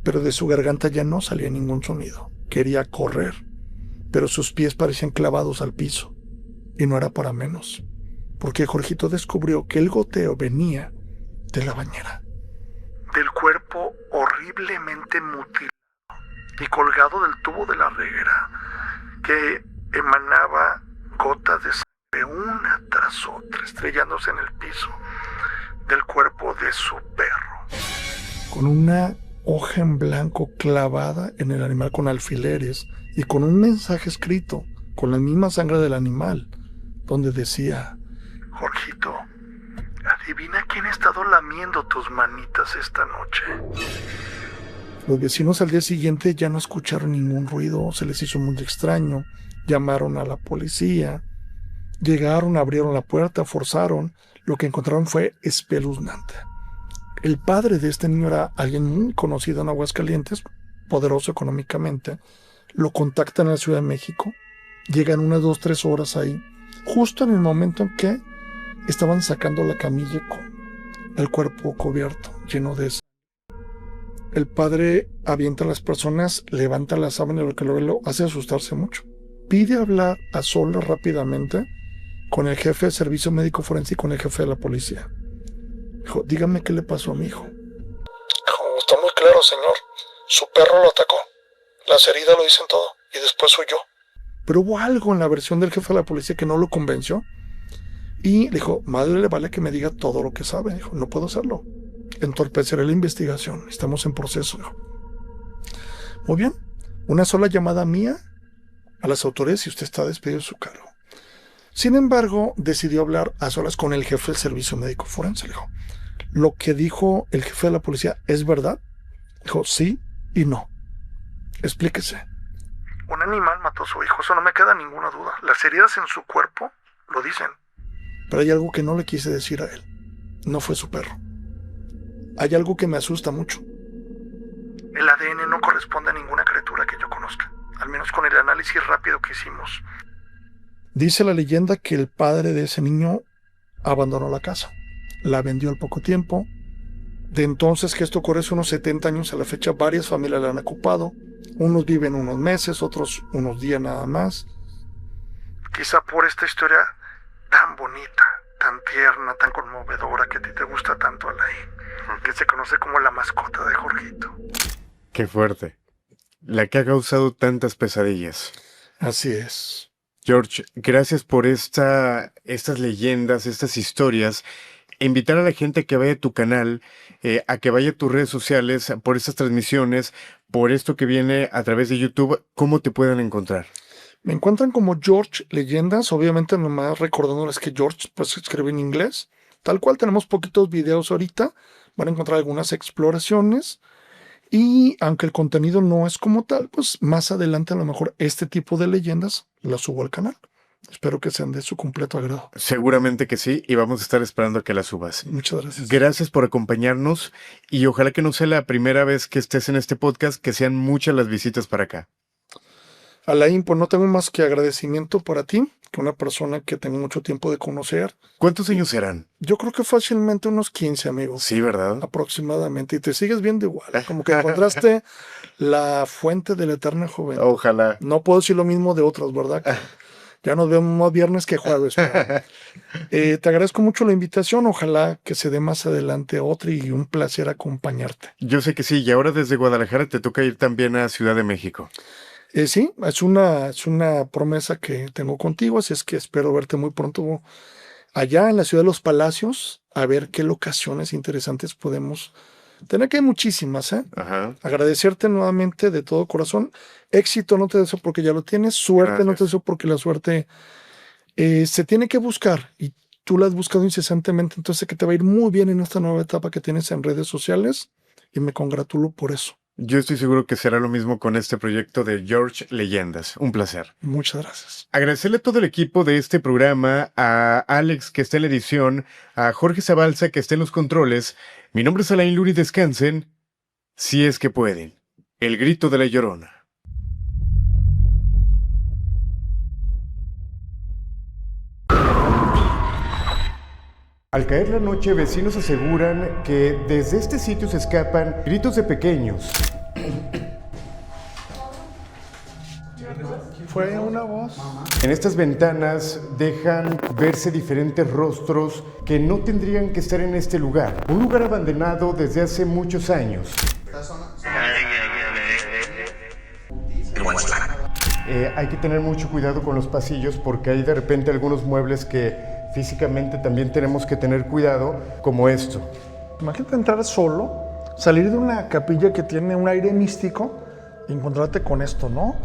D: pero de su garganta ya no salía ningún sonido. Quería correr, pero sus pies parecían clavados al piso. Y no era para menos, porque Jorgito descubrió que el goteo venía de la bañera, del cuerpo horriblemente mutilado y colgado del tubo de la reguera, que emanaba gotas de sangre una tras otra, estrellándose en el piso del cuerpo de su perro, con una hoja en blanco clavada en el animal con alfileres y con un mensaje escrito con la misma sangre del animal, donde decía: Jorgito, adivina quién ha estado lamiendo tus manitas esta noche. Los vecinos al día siguiente ya no escucharon ningún ruido, se les hizo muy extraño, llamaron a la policía, llegaron, abrieron la puerta, forzaron, lo que encontraron fue espeluznante. El padre de este niño era alguien muy conocido en Aguascalientes, poderoso económicamente. Lo contactan en la Ciudad de México, llegan unas 2-3 horas ahí, justo en el momento en que estaban sacando la camilla con el cuerpo cubierto, lleno de sangre. El padre avienta a las personas, levanta la sábana, lo que lo hace asustarse mucho. Pide hablar a solas rápidamente con el jefe de servicio médico forense y con el jefe de la policía. Dijo: dígame qué le pasó a mi hijo.
C: Dijo: está muy claro, señor. Su perro lo atacó. Las heridas lo dicen todo. Y después huyó.
D: Pero hubo algo en la versión del jefe de la policía que no lo convenció. Y le dijo: madre, le vale que me diga todo lo que sabe. Dijo: no puedo hacerlo. Entorpeceré la investigación. Estamos en proceso. Dijo: muy bien. Una sola llamada mía a las autoridades y usted está despedido de su cargo. Sin embargo, decidió hablar a solas con el jefe del servicio médico forense. Le dijo: ¿lo que dijo el jefe de la policía es verdad? Dijo: sí y no. Explíquese. Un animal mató a su hijo, eso no me queda ninguna duda. Las heridas en su cuerpo lo dicen. Pero hay algo que no le quise decir a él. No fue su perro. Hay algo que me asusta mucho. El ADN no corresponde a ninguna criatura que yo conozca, al menos con el análisis rápido que hicimos. Dice la leyenda que el padre de ese niño abandonó la casa. La vendió al poco tiempo. De entonces que esto ocurre hace unos 70 años a la fecha, varias familias la han ocupado. Unos viven unos meses, otros unos días nada más. quizá por esta historia tan bonita, tan tierna, tan conmovedora que a ti te gusta tanto, Alain, que se conoce como la mascota de Jorgito.
A: Qué fuerte. La que ha causado tantas pesadillas.
D: Así es.
A: George, gracias por estas leyendas, estas historias. Invitar a la gente a que vaya a tu canal, a que vaya a tus redes sociales, por estas transmisiones, por esto que viene a través de YouTube, ¿cómo te pueden encontrar?
D: Me encuentran como George Leyendas, obviamente nomás recordándoles que George pues se escribe en inglés. Tal cual tenemos poquitos videos ahorita, van a encontrar algunas exploraciones y aunque el contenido no es como tal, pues más adelante a lo mejor este tipo de leyendas las subo al canal. Espero que sean de su completo agrado.
A: Seguramente que sí, y vamos a estar esperando a que la subas.
D: Muchas gracias.
A: Gracias por acompañarnos y ojalá que no sea la primera vez que estés en este podcast, que sean muchas las visitas para acá.
D: Alain, pues no tengo más que agradecimiento para ti, que una persona que tengo mucho tiempo de conocer.
A: ¿Cuántos años serán?
D: Yo creo que fácilmente unos 15 amigos.
A: Sí, ¿verdad?
D: Aproximadamente. Y te sigues viendo igual. Como que encontraste la fuente de la eterna juventud.
A: Ojalá.
D: No puedo decir lo mismo de otros, ¿verdad? Ya nos vemos más viernes que jueves. Te agradezco mucho la invitación. Ojalá que se dé más adelante otra y un placer acompañarte.
A: Yo sé que sí, y ahora desde Guadalajara te toca ir también a Ciudad de México.
D: Sí, es una promesa que tengo contigo, así es que espero verte muy pronto allá en la Ciudad de los Palacios, a ver qué locaciones interesantes podemos tener, que hay muchísimas, ¿eh?
A: Ajá.
D: Agradecerte nuevamente de todo corazón. Éxito no te deseo porque ya lo tienes, suerte
A: Gracias.
D: no te deseo porque la suerte se tiene que buscar y tú la has buscado incesantemente, entonces sé que te va a ir muy bien en esta nueva etapa que tienes en redes sociales y me congratulo por eso.
A: Yo estoy seguro que será lo mismo con este proyecto de George Leyendas. Un placer.
D: Muchas gracias.
A: Agradecerle a todo el equipo de este programa, a Alex que está en la edición, a Jorge Zabalza que está en los controles. Mi nombre es Alain Luri, descansen, si es que pueden. El grito de la Llorona. Al caer la noche, vecinos aseguran que desde este sitio se escapan gritos de pequeños.
D: Fue una voz.
A: En estas ventanas dejan verse diferentes rostros que no tendrían que estar en este lugar. Un lugar abandonado desde hace muchos años. Hay que tener mucho cuidado con los pasillos porque hay de repente algunos muebles que físicamente también tenemos que tener cuidado, como esto.
D: Imagínate entrar solo, salir de una capilla que tiene un aire místico y encontrarte con esto, ¿no?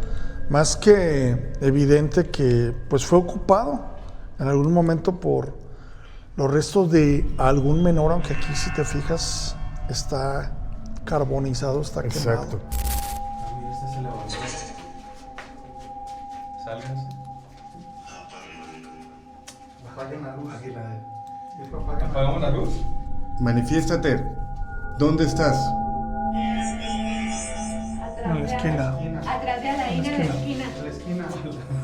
D: Más que evidente que pues fue ocupado en algún momento por los restos de algún menor, aunque aquí si te fijas está carbonizado, está quemado.
A: Exacto.
E: ¿Apagamos la luz?
A: Manifiéstate. ¿Dónde estás?
D: En la esquina.
F: Atrás de Alain, en la esquina.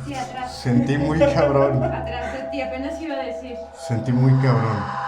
F: Sí, atrás.
A: Sentí muy cabrón.
F: Atrás de ti, apenas iba a decir.
A: Sentí muy cabrón.